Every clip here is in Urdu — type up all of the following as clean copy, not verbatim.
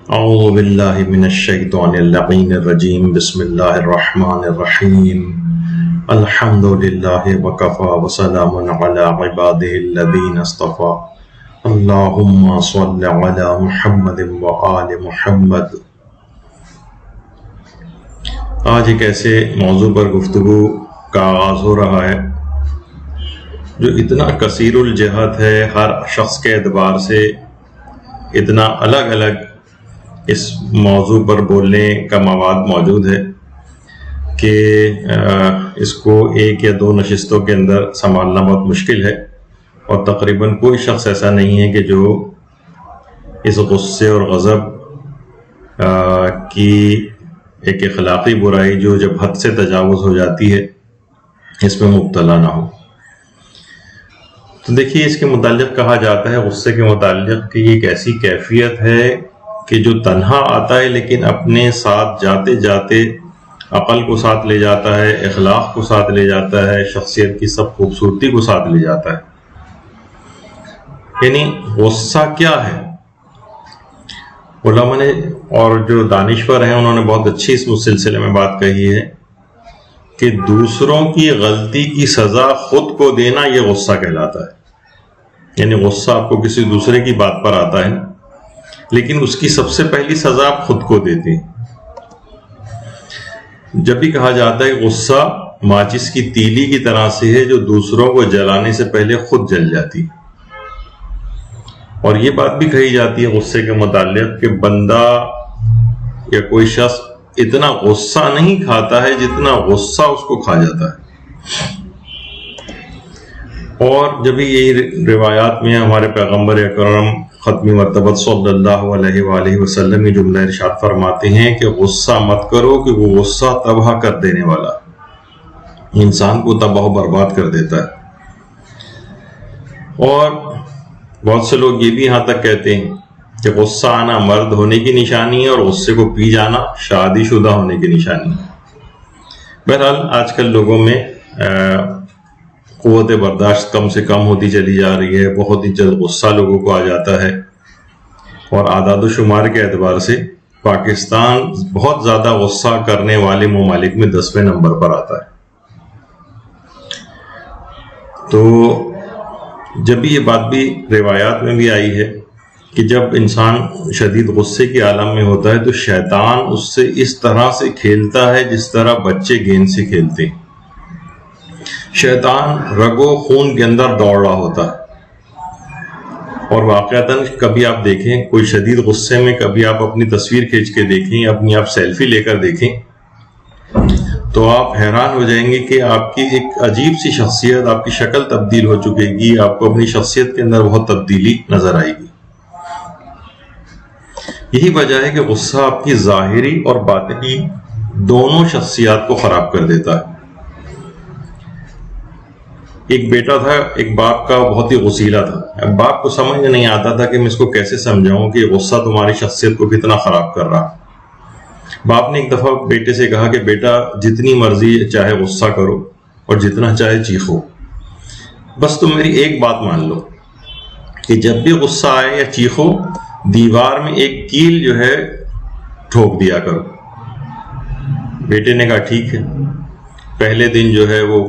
اعوذ باللہ من الشیطان اللعین الرجیم بسم اللہ الرحمن الرحیم الحمد للہ وکفی وسلام علی عبادہ الذین اصطفی اللہم صل علی محمد وآل محمد۔ آج ایک ایسے موضوع پر گفتگو کا آغاز ہو رہا ہے جو اتنا کثیر الجہت ہے، ہر شخص کے اعتبار سے اتنا الگ الگ اس موضوع پر بولنے کا مواد موجود ہے کہ اس کو ایک یا دو نشستوں کے اندر سنبھالنا بہت مشکل ہے، اور تقریباً کوئی شخص ایسا نہیں ہے کہ جو اس غصے اور غضب کی ایک اخلاقی برائی جو جب حد سے تجاوز ہو جاتی ہے اس میں مبتلا نہ ہو۔ تو دیکھیے، اس کے متعلق کہا جاتا ہے غصے کے متعلق کہ یہ ایک ایسی کیفیت ہے کہ جو تنہا آتا ہے لیکن اپنے ساتھ جاتے جاتے عقل کو ساتھ لے جاتا ہے، اخلاق کو ساتھ لے جاتا ہے، شخصیت کی سب خوبصورتی کو ساتھ لے جاتا ہے۔ یعنی غصہ کیا ہے؟ علماء نے اور جو دانشور ہیں انہوں نے بہت اچھی اس سلسلے میں بات کہی ہے کہ دوسروں کی غلطی کی سزا خود کو دینا یہ غصہ کہلاتا ہے۔ یعنی غصہ آپ کو کسی دوسرے کی بات پر آتا ہے لیکن اس کی سب سے پہلی سزا آپ خود کو دیتے ہیں۔ جب بھی کہا جاتا ہے غصہ ماچس کی تیلی کی طرح سے ہے جو دوسروں کو جلانے سے پہلے خود جل جاتی، اور یہ بات بھی کہی جاتی ہے غصے کے متعلق کہ بندہ یا کوئی شخص اتنا غصہ نہیں کھاتا ہے جتنا غصہ اس کو کھا جاتا ہے۔ اور جب یہ روایات میں ہمارے پیغمبر اکرم ختمی مرتبہ صلی اللہ علیہ وآلہ وسلم یہ جملہ ارشاد فرماتے ہیں کہ غصہ مت کرو کہ وہ غصہ تباہ کر دینے والا، انسان کو تباہ و برباد کر دیتا ہے۔ اور بہت سے لوگ یہ بھی یہاں تک کہتے ہیں کہ غصہ آنا مرد ہونے کی نشانی ہے اور غصے کو پی جانا شادی شدہ ہونے کی نشانی ہے۔ بہرحال آج کل لوگوں میں قوت برداشت کم سے کم ہوتی چلی جا رہی ہے، بہت ہی جلد غصہ لوگوں کو آ جاتا ہے، اور اعداد و شمار کے اعتبار سے پاکستان بہت زیادہ غصہ کرنے والے ممالک میں 10ویں نمبر پر آتا ہے۔ تو جب یہ بات بھی روایات میں بھی آئی ہے کہ جب انسان شدید غصے کے عالم میں ہوتا ہے تو شیطان اس سے اس طرح سے کھیلتا ہے جس طرح بچے گیند سے کھیلتے ہیں۔ شیطان رگ و خون کے اندر دوڑ رہا ہوتا ہے، اور واقعتاً کبھی آپ دیکھیں کوئی شدید غصے میں، کبھی آپ اپنی تصویر کھینچ کے دیکھیں یا اپنی آپ سیلفی لے کر دیکھیں تو آپ حیران ہو جائیں گے کہ آپ کی ایک عجیب سی شخصیت، آپ کی شکل تبدیل ہو چکے گی، آپ کو اپنی شخصیت کے اندر بہت تبدیلی نظر آئے گی۔ یہی وجہ ہے کہ غصہ آپ کی ظاہری اور باطنی دونوں شخصیات کو خراب کر دیتا ہے۔ ایک بیٹا تھا ایک باپ کا، بہت ہی غصیلا تھا۔ اب باپ کو سمجھ نہیں آتا تھا کہ میں اس کو کیسے سمجھاؤں کہ غصہ تمہاری شخصیت کو کتنا خراب کر رہا۔ باپ نے ایک دفعہ بیٹے سے کہا کہ بیٹا جتنی مرضی چاہے غصہ کرو اور جتنا چاہے چیخو، بس تم میری ایک بات مان لو کہ جب بھی غصہ آئے یا چیخو دیوار میں ایک کیل جو ہے ٹھوک دیا کرو۔ بیٹے نے کہا ٹھیک ہے۔ پہلے دن جو ہے وہ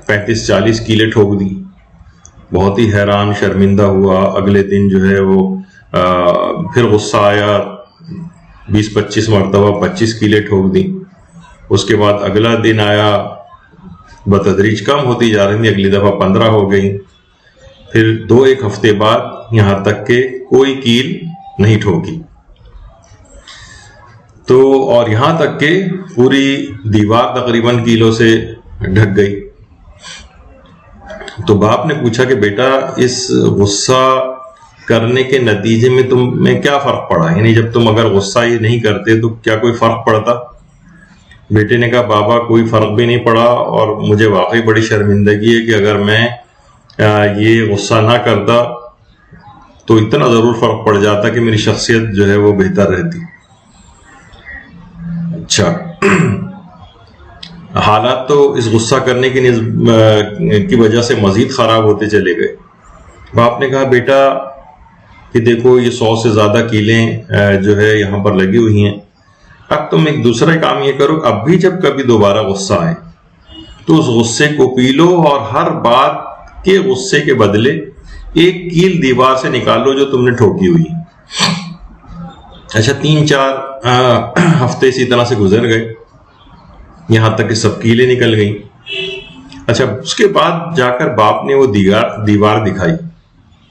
35-40 کیلیں ٹھوک دی، بہت ہی حیران شرمندہ ہوا۔ اگلے دن جو ہے وہ پھر غصہ آیا، 20-25 مرتبہ 25 کیلیں ٹھوک دی۔ اس کے بعد اگلا دن آیا، بتدریج کم ہوتی جا رہی تھی، اگلی دفعہ 15 ہو گئی، پھر 2-1 ہفتے بعد یہاں تک کہ کوئی کیل نہیں ٹھوکی، تو اور یہاں تک کہ پوری دیوار تقریباً کیلوں سے ڈھک گئی۔ تو باپ نے پوچھا کہ بیٹا اس غصہ کرنے کے نتیجے میں تم میں کیا فرق پڑا؟ یعنی جب تم اگر غصہ یہ نہیں کرتے تو کیا کوئی فرق پڑتا؟ بیٹے نے کہا بابا کوئی فرق بھی نہیں پڑا، اور مجھے واقعی بڑی شرمندگی ہے کہ اگر میں یہ غصہ نہ کرتا تو اتنا ضرور فرق پڑ جاتا کہ میری شخصیت جو ہے وہ بہتر رہتی۔ اچھا، حالات تو اس غصہ کرنے کی وجہ سے مزید خراب ہوتے چلے گئے۔ باپ نے کہا بیٹا کہ دیکھو یہ 100 سے زیادہ کیلیں جو ہے یہاں پر لگی ہوئی ہیں، اب تم ایک دوسرا کام یہ کرو، اب بھی جب کبھی دوبارہ غصہ آئے تو اس غصے کو پی لو اور ہر بات کے غصے کے بدلے ایک کیل دیوار سے نکال لو جو تم نے ٹھوکی ہوئی۔ اچھا 3-4 ہفتے اسی طرح سے گزر گئے، یہاں تک کہ سب کیلیں نکل گئیں۔ اچھا اس کے بعد جا کر باپ نے وہ دیوار دکھائی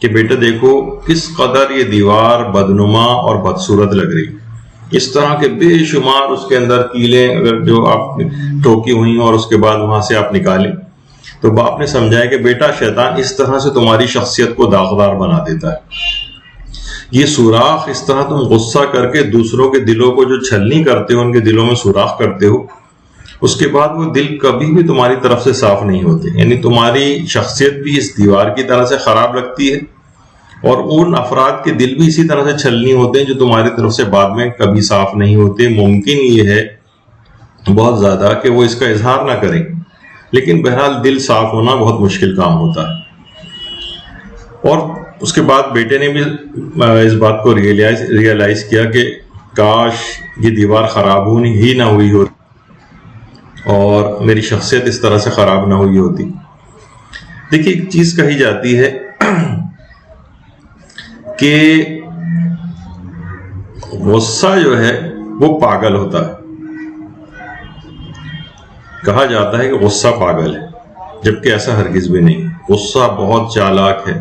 کہ بیٹا دیکھو کس قدر یہ دیوار بدنما اور بدصورت لگ رہی، اس طرح کے بے شمار اس کے اندر کیلیں اگر جو آپ ٹھوکی ہوئی اور اس کے بعد وہاں سے آپ نکالیں، تو باپ نے سمجھایا کہ بیٹا شیطان اس طرح سے تمہاری شخصیت کو داغدار بنا دیتا ہے، یہ سوراخ اس طرح تم غصہ کر کے دوسروں کے دلوں کو جو چھلنی کرتے ہو، ان کے دلوں میں سوراخ کرتے ہو، اس کے بعد وہ دل کبھی بھی تمہاری طرف سے صاف نہیں ہوتے، یعنی تمہاری شخصیت بھی اس دیوار کی طرح سے خراب لگتی ہے اور ان افراد کے دل بھی اسی طرح سے چھلنی ہوتے ہیں جو تمہاری طرف سے بعد میں کبھی صاف نہیں ہوتے۔ ممکن یہ ہے بہت زیادہ کہ وہ اس کا اظہار نہ کریں، لیکن بہرحال دل صاف ہونا بہت مشکل کام ہوتا ہے۔ اور اس کے بعد بیٹے نے بھی اس بات کو ریئلائز کیا کہ کاش یہ دیوار خراب ہی نہ ہوئی ہو اور میری شخصیت اس طرح سے خراب نہ ہوئی ہوتی۔ دیکھیے ایک چیز کہی جاتی ہے کہ غصہ جو ہے وہ پاگل ہوتا ہے، کہا جاتا ہے کہ غصہ پاگل ہے، جبکہ ایسا ہرگز بھی نہیں۔ غصہ بہت چالاک ہے،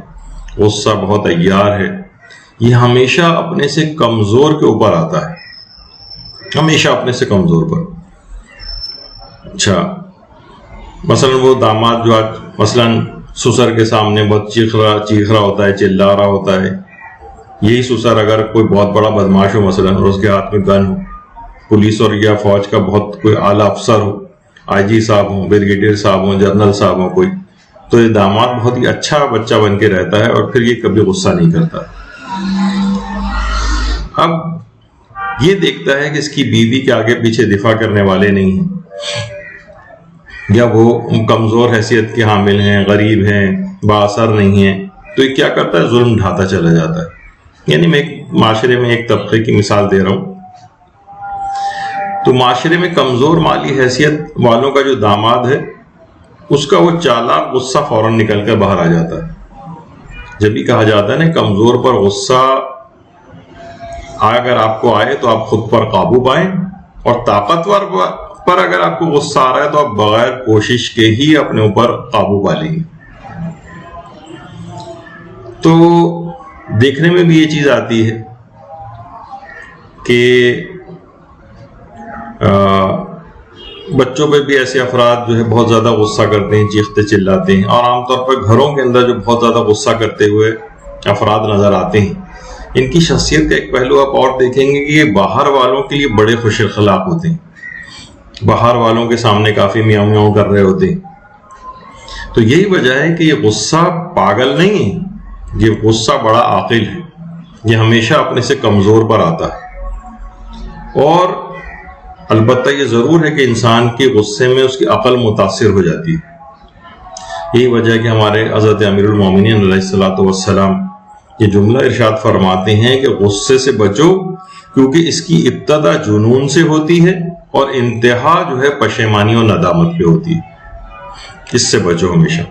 غصہ بہت عیار ہے، یہ ہمیشہ اپنے سے کمزور کے اوپر آتا ہے، ہمیشہ اپنے سے کمزور پر۔ اچھا مثلا وہ داماد جو آج مثلا سسر کے سامنے بہت چیخ رہا ہوتا ہے، چلا رہا ہوتا ہے، یہی سسر اگر کوئی بہت بڑا بدماش ہو مثلا اور اس کے ہاتھ میں گن ہو، پولیس اور یا فوج کا بہت کوئی اعلیٰ افسر ہو، آئی جی صاحب ہوں، بریگیڈیئر صاحب ہوں، جنرل صاحب ہوں کوئی، تو یہ داماد بہت ہی اچھا بچہ بن کے رہتا ہے اور پھر یہ کبھی غصہ نہیں کرتا۔ اب یہ دیکھتا ہے کہ اس کی بیوی کے آگے پیچھے دفاع کرنے والے نہیں ہیں، یا وہ کمزور حیثیت کے حامل ہیں، غریب ہیں، با اثر نہیں ہیں، تو یہ کیا کرتا ہے؟ ظلم ڈھاتا چلا جاتا ہے۔ یعنی میں ایک معاشرے میں ایک طبقے کی مثال دے رہا ہوں، تو معاشرے میں کمزور مالی حیثیت والوں کا جو داماد ہے اس کا وہ چالاک غصہ فوراً نکل کر باہر آ جاتا ہے۔ جب بھی کہا جاتا ہے نا کمزور پر غصہ اگر آپ کو آئے تو آپ خود پر قابو پائیں، اور طاقتور پر اگر آپ کو غصہ آ رہا ہے تو آپ بغیر کوشش کے ہی اپنے اوپر قابو پا لیں گے۔ تو دیکھنے میں بھی یہ چیز آتی ہے کہ بچوں پہ بھی ایسے افراد جو ہے بہت زیادہ غصہ کرتے ہیں، چیختے چلاتے ہیں، اور عام طور پر گھروں کے اندر جو بہت زیادہ غصہ کرتے ہوئے افراد نظر آتے ہیں، ان کی شخصیت کا ایک پہلو آپ اور دیکھیں گے کہ یہ باہر والوں کے لیے بڑے خوش اخلاق ہوتے ہیں، باہر والوں کے سامنے کافی میاؤں میاؤں کر رہے ہوتے ہیں۔ تو یہی وجہ ہے کہ یہ غصہ پاگل نہیں ہے، یہ غصہ بڑا عاقل ہے، یہ ہمیشہ اپنے سے کمزور پر آتا ہے، اور البتہ یہ ضرور ہے کہ انسان کے غصے میں اس کی عقل متاثر ہو جاتی ہے۔ یہی وجہ ہے کہ ہمارے حضرت امیر المومنین علیہ الصلوۃ والسلام یہ جملہ ارشاد فرماتے ہیں کہ غصے سے بچو کیونکہ اس کی ابتدا جنون سے ہوتی ہے اور انتہا جو ہے پشیمانی اور ندامت پہ ہوتی ہے، اس سے بچو ہمیشہ۔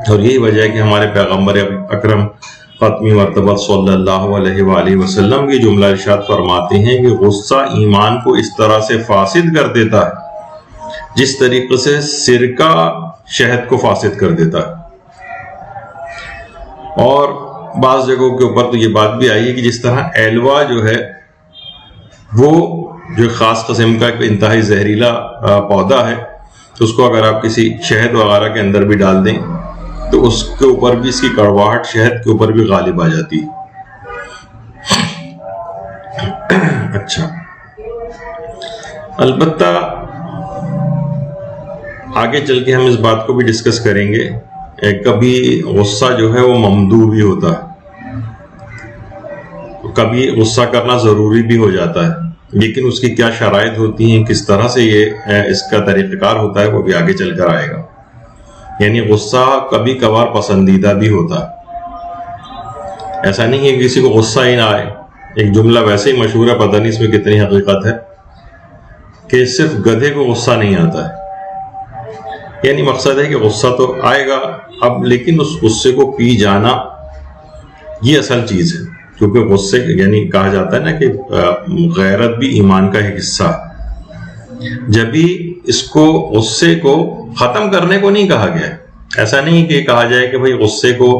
اور یہی وجہ ہے کہ ہمارے پیغمبر اکرم ختمی مرتبہ صلی اللہ علیہ وآلہ وسلم یہ جملہ ارشاد فرماتے ہیں کہ غصہ ایمان کو اس طرح سے فاسد کر دیتا ہے جس طریقے سے سرکہ شہد کو فاسد کر دیتا ہے۔ اور بعض جگہوں کے اوپر تو یہ بات بھی آئی ہے کہ جس طرح ایلوا جو ہے وہ جو خاص قسم کا ایک انتہائی زہریلا پودا ہے، تو اس کو اگر آپ کسی شہد وغیرہ کے اندر بھی ڈال دیں تو اس کے اوپر بھی اس کی کڑواہٹ شہد کے اوپر بھی غالب آ جاتی ہے۔ اچھا البتہ آگے چل کے ہم اس بات کو بھی ڈسکس کریں گے، کبھی غصہ جو ہے وہ ممدوح بھی ہوتا ہے، کبھی غصہ کرنا ضروری بھی ہو جاتا ہے، لیکن اس کی کیا شرائط ہوتی ہیں، کس طرح سے یہ اس کا طریقہ کار ہوتا ہے، وہ بھی آگے چل کر آئے گا۔ یعنی غصہ کبھی کبھار پسندیدہ بھی ہوتا ہے، ایسا نہیں ہے کہ کسی کو غصہ ہی نہ آئے. ایک جملہ ویسے ہی مشہور ہے, پتہ نہیں اس میں کتنی حقیقت ہے, کہ صرف گدھے کو غصہ نہیں آتا ہے. یعنی مقصد ہے کہ غصہ تو آئے گا اب, لیکن اس غصے کو پی جانا یہ اصل چیز ہے. کیونکہ غصے یعنی کہا جاتا ہے نا کہ غیرت بھی ایمان کا ایک حصہ ہے. جب بھی اس کو غصے کو ختم کرنے کو نہیں کہا گیا ہے. ایسا نہیں کہ کہا جائے کہ بھئی غصے کو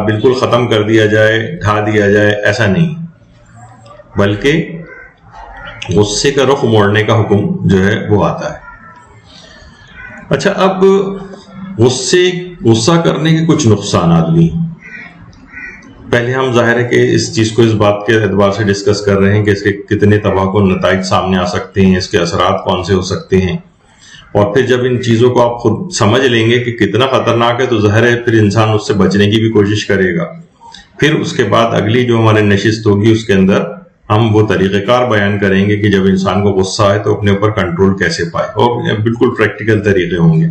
بالکل ختم کر دیا جائے, ڈھا دیا جائے, ایسا نہیں, بلکہ غصے کا رخ موڑنے کا حکم جو ہے وہ آتا ہے. اچھا, اب غصہ کرنے کے کچھ نقصانات بھی ہیں. پہلے ہم ظاہر ہے کہ اس چیز کو اس بات کے اعتبار سے ڈسکس کر رہے ہیں کہ اس کے کتنے تباہ کن نتائج سامنے آ سکتے ہیں, اس کے اثرات کون سے ہو سکتے ہیں, اور پھر جب ان چیزوں کو آپ خود سمجھ لیں گے کہ کتنا خطرناک ہے تو ظاہر ہے پھر انسان اس سے بچنے کی بھی کوشش کرے گا. پھر اس کے بعد اگلی جو ہماری نشست ہوگی اس کے اندر ہم وہ طریقہ کار بیان کریں گے کہ جب انسان کو غصہ آئے تو اپنے اوپر کنٹرول کیسے پائے, اور بالکل پریکٹیکل طریقے ہوں گے.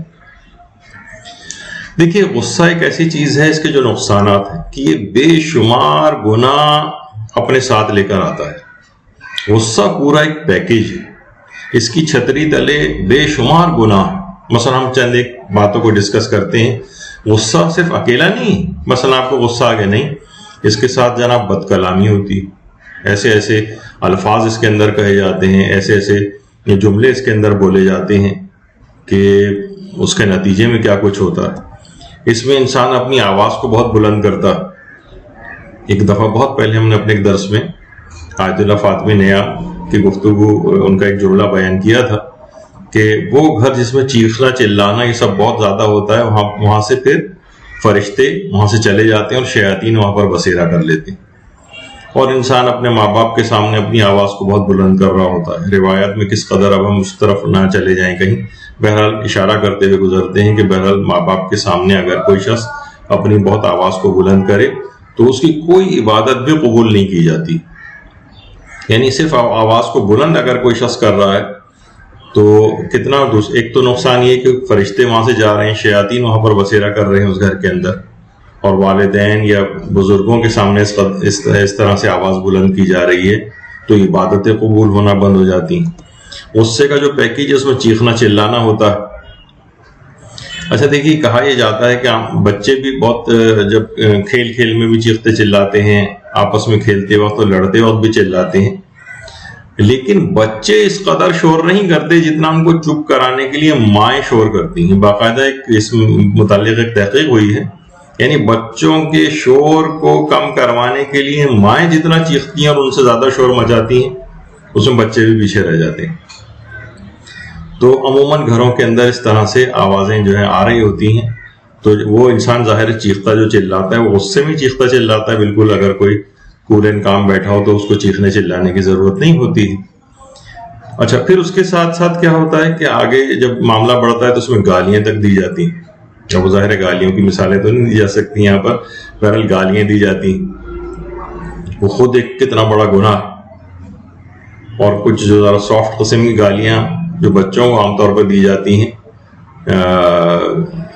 دیکھیے, غصہ ایک ایسی چیز ہے, اس کے جو نقصانات ہیں کہ یہ بے شمار گناہ اپنے ساتھ لے کر آتا ہے. غصہ پورا ایک پیکیج ہے, اس کی چھتری تلے بے شمار گناہ. مثلا ہم چند ایک باتوں کو ڈسکس کرتے ہیں. غصہ صرف اکیلا نہیں, مثلا آپ کو غصہ آ گیا نہیں, اس کے ساتھ جناب بد کلامی ہوتی, ایسے ایسے الفاظ اس کے اندر کہے جاتے ہیں, ایسے ایسے جملے اس کے اندر بولے جاتے ہیں کہ اس کے نتیجے میں کیا کچھ ہوتا ہے. اس میں انسان اپنی آواز کو بہت بلند کرتا. ایک دفعہ بہت پہلے ہم نے اپنے ایک درس میں آیت اللہ فاطمی نیا کی گفتگو, ان کا ایک جملہ بیان کیا تھا کہ وہ گھر جس میں چیخنا چلانا یہ سب بہت زیادہ ہوتا ہے, وہاں سے پھر فرشتے وہاں سے چلے جاتے ہیں اور شیاطین وہاں پر بسیرا کر لیتے ہیں, اور انسان اپنے ماں باپ کے سامنے اپنی آواز کو بہت بلند کر رہا ہوتا ہے. روایات میں کس قدر اب ہم اس طرف نہ چلے جائیں کہیں, بہرحال اشارہ کرتے ہوئے گزرتے ہیں کہ بہرحال ماں باپ کے سامنے اگر کوئی شخص اپنی بہت آواز کو بلند کرے تو اس کی کوئی عبادت بھی قبول نہیں کی جاتی. یعنی صرف آواز کو بلند اگر کوئی شخص کر رہا ہے تو کتنا, ایک تو نقصان یہ کہ فرشتے وہاں سے جا رہے ہیں, شیاطین وہاں پر بسیرا کر رہے ہیں اس گھر کے اندر, اور والدین یا بزرگوں کے سامنے اس طرح سے آواز بلند کی جا رہی ہے تو عبادتیں قبول ہونا بند ہو جاتی ہیں. غصے کا جو پیکیج ہے اس میں چیخنا چلانا ہوتا ہے. اچھا دیکھیے, کہا یہ جاتا ہے کہ بچے بھی بہت جب کھیل کھیل میں بھی چیختے چلاتے ہیں, آپس میں کھیلتے وقت اور لڑتے وقت بھی چلاتے ہیں, لیکن بچے اس قدر شور نہیں کرتے جتنا ان کو چپ کرانے کے لیے مائیں شور کرتی ہیں. باقاعدہ اس متعلق ایک تحقیق ہوئی ہے, یعنی بچوں کے شور کو کم کروانے کے لیے مائیں جتنا چیختی ہیں اور ان سے زیادہ شور مچاتی ہیں, اس میں بچے بھی پیچھے رہ جاتے ہیں. تو عموماً گھروں کے اندر اس طرح سے آوازیں جو ہیں آ رہی ہوتی ہیں, تو وہ انسان ظاہر چیختا جو چلاتا ہے وہ غصے میں چیختا چلاتا ہے. بالکل اگر کوئی کول اینڈ کام بیٹھا ہو تو اس کو چیخنے چلانے کی ضرورت نہیں ہوتی. اچھا, پھر اس کے ساتھ ساتھ کیا ہوتا ہے کہ آگے جب معاملہ بڑھتا ہے تو اس میں گالیاں تک دی جاتی ہیں. اب ظاہر ہے گالیوں کی مثالیں تو نہیں دی جا سکتی یہاں پر, بہرحال گالیاں دی جاتی ہیں. وہ خود ایک کتنا بڑا گناہ, اور کچھ جو ذرا سافٹ قسم کی گالیاں جو بچوں کو عام طور پر دی جاتی ہیں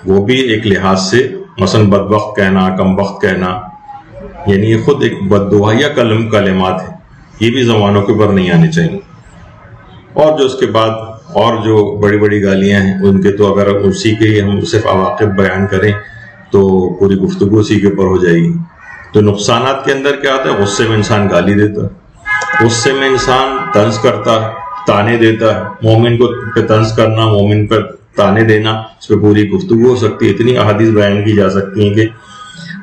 وہ بھی ایک لحاظ سے مثلا بدبخت کہنا, کم بخت کہنا, یعنی یہ خود ایک بددعائیہ کلمات ہیں, یہ بھی زبانوں کے اوپر نہیں آنے چاہیے. اور جو اس کے بعد اور جو بڑی بڑی گالیاں ہیں ان کے تو اگر اسی کے ہم صرف عواقب بیان کریں تو پوری گفتگو اسی کے اوپر ہو جائے گی. تو نقصانات کے اندر کیا آتا ہے؟ غصے میں انسان گالی دیتا ہے, غصے میں انسان طنز کرتا ہے, تانے دیتا ہے. مومن کو پہ طنز کرنا, مومن پر تانے دینا, اس پہ پوری گفتگو ہو سکتی ہے. اتنی احادیث بیان کی جا سکتی ہیں کہ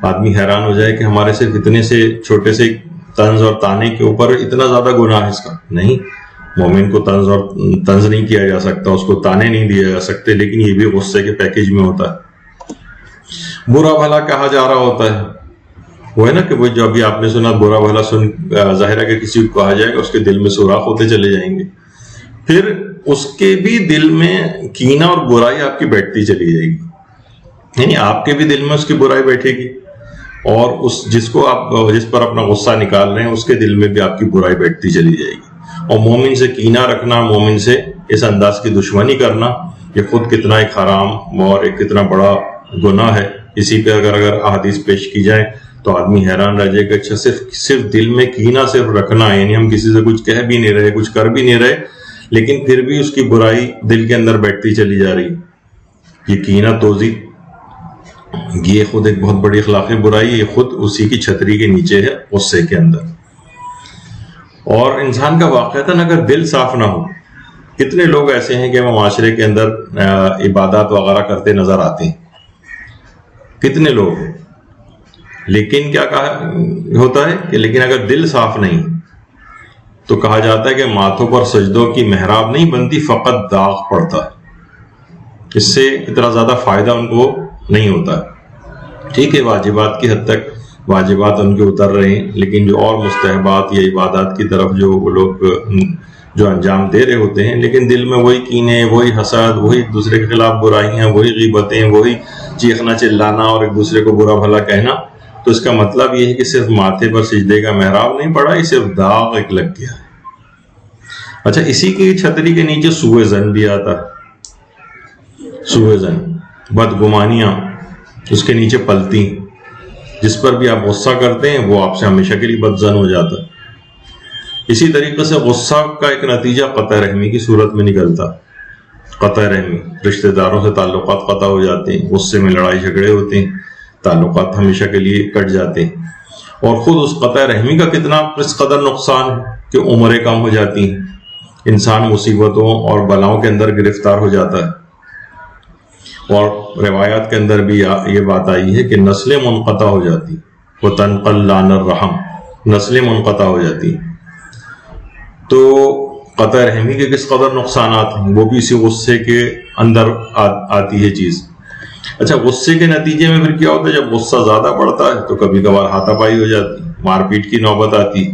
آدمی حیران ہو جائے کہ ہمارے صرف اتنے سے چھوٹے سے طنز اور تانے کے اوپر اتنا زیادہ گناہ ہے اس کا. نہیں, مومن کو طنز نہیں کیا جا سکتا, اس کو تانے نہیں دیے جا سکتے, لیکن یہ بھی غصے کے پیکیج میں ہوتا ہے. برا بھلا کہا جا رہا ہوتا ہے, وہ ہے نا کہ وہ جو ابھی آپ نے سنا برا بھلا سن, ظاہر ہے کہ کسی کو کہا جائے گا اس کے دل میں سوراخ ہوتے چلے جائیں گے, پھر اس کے بھی دل میں کینہ اور برائی آپ کی بیٹھتی چلی جائے گی. یعنی آپ کے بھی دل میں اس کی برائی بیٹھے گی, اور جس پر اپنا غصہ نکال رہے ہیں اس کے دل میں بھی آپ کی برائی بیٹھتی چلی جائے گی. اور مومن سے کینہ رکھنا, مومن سے اس انداز کی دشمنی کرنا, یہ خود کتنا ایک حرام اور ایک کتنا بڑا گناہ ہے. اسی پہ اگر احادیث پیش کی جائیں تو آدمی حیران رہ جائے کہ اچھا صرف دل میں کینہ صرف رکھنا ہے، یعنی ہم کسی سے کچھ کہہ بھی نہیں رہے، کچھ کر بھی نہیں رہے، لیکن پھر بھی اس کی برائی دل کے اندر بیٹھتی چلی جا رہی. یہ کینہ توزی یہ خود ایک بہت بڑی اخلاقی برائی ہے، یہ خود اسی کی چھتری کے نیچے ہے، غصے کے اندر. اور انسان کا واقعتاً اگر دل صاف نہ ہو، کتنے لوگ ایسے ہیں کہ ہمیں معاشرے کے اندر عبادات وغیرہ کرتے نظر آتے ہیں، کتنے لوگ، لیکن کیا کہا ہوتا ہے کہ لیکن اگر دل صاف نہیں تو کہا جاتا ہے کہ ماتھوں پر سجدوں کی محراب نہیں بنتی، فقط داغ پڑتا ہے. اس سے اتنا زیادہ فائدہ ان کو نہیں ہوتا. ٹھیک ہے، واجبات کی حد تک واجبات ان کے اتر رہے ہیں، لیکن جو اور مستحبات یا عبادات کی طرف جو وہ لوگ جو انجام دے رہے ہوتے ہیں، لیکن دل میں وہی کینے، وہی حسد، وہی ایک دوسرے کے خلاف برائیاں، وہی غیبتیں، وہی چیخنا چلانا اور ایک دوسرے کو برا بھلا کہنا. تو اس کا مطلب یہ ہے کہ صرف ماتھے پر سجدے کا محراب نہیں پڑا، یہ صرف داغ ایک لگ گیا ہے. اچھا، اسی کی چھتری کے نیچے سوء ظن بھی آتا ہے. سوء ظن، بدگمانیاں اس کے نیچے پلتی، جس پر بھی آپ غصہ کرتے ہیں وہ آپ سے ہمیشہ کے لیے بد ظن ہو جاتا ہے. اسی طریقے سے غصہ کا ایک نتیجہ قطع رحمی کی صورت میں نکلتا. قطع رحمی، رشتہ داروں سے تعلقات قطع ہو جاتے ہیں، غصے میں لڑائی جھگڑے ہوتے ہیں، تعلقات ہمیشہ کے لیے کٹ جاتے ہیں. اور خود اس قطع رحمی کا کتنا اس قدر نقصان ہے کہ عمریں کم ہو جاتی ہیں، انسان مصیبتوں اور بلاؤں کے اندر گرفتار ہو جاتا ہے. اور روایات کے اندر بھی یہ بات آئی ہے کہ نسلیں منقطع ہو جاتی، وہ تنقل لان الرحم، نسلیں منقطع ہو جاتی. تو قطع رحمی کے کس قدر نقصانات ہیں، وہ بھی اسی غصے کے اندر آتی ہے چیز. اچھا، غصے کے نتیجے میں پھر کیا ہوتا ہے؟ جب غصہ زیادہ بڑھتا ہے تو کبھی کبھار ہاتھا پائی ہو جاتی، مار پیٹ کی نوبت آتی.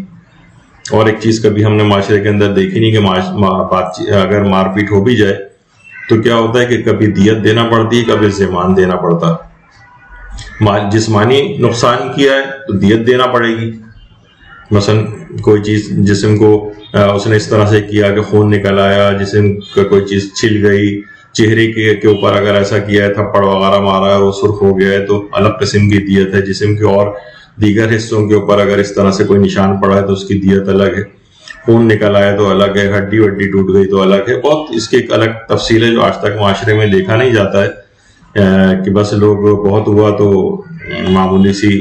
اور ایک چیز کبھی ہم نے معاشرے کے اندر دیکھی نہیں کہ اگر مار پیٹ ہو بھی جائے تو کیا ہوتا ہے کہ کبھی دیت دینا پڑتی ہے، کبھی زیمان دینا پڑتا ہے. جسمانی نقصان کیا ہے تو دیت دینا پڑے گی. مثلا کوئی چیز جسم کو اس نے اس طرح سے کیا کہ خون نکل آیا، جسم کا کوئی چیز چھل گئی، چہرے کے اوپر اگر ایسا کیا ہے، تھپڑ وغیرہ مارا ہے، وہ سرخ ہو گیا ہے تو الگ قسم کی دیت ہے. جسم کے اور دیگر حصوں کے اوپر اگر اس طرح سے کوئی نشان پڑا ہے تو اس کی دیت الگ ہے. خون نکل آیا تو الگ ہے، ہڈی وڈی ٹوٹ گئی تو الگ ہے. بہت اس کی ایک الگ تفصیل ہے جو آج تک معاشرے میں دیکھا نہیں جاتا ہے کہ بس لوگ بہت ہوا تو معمولی سی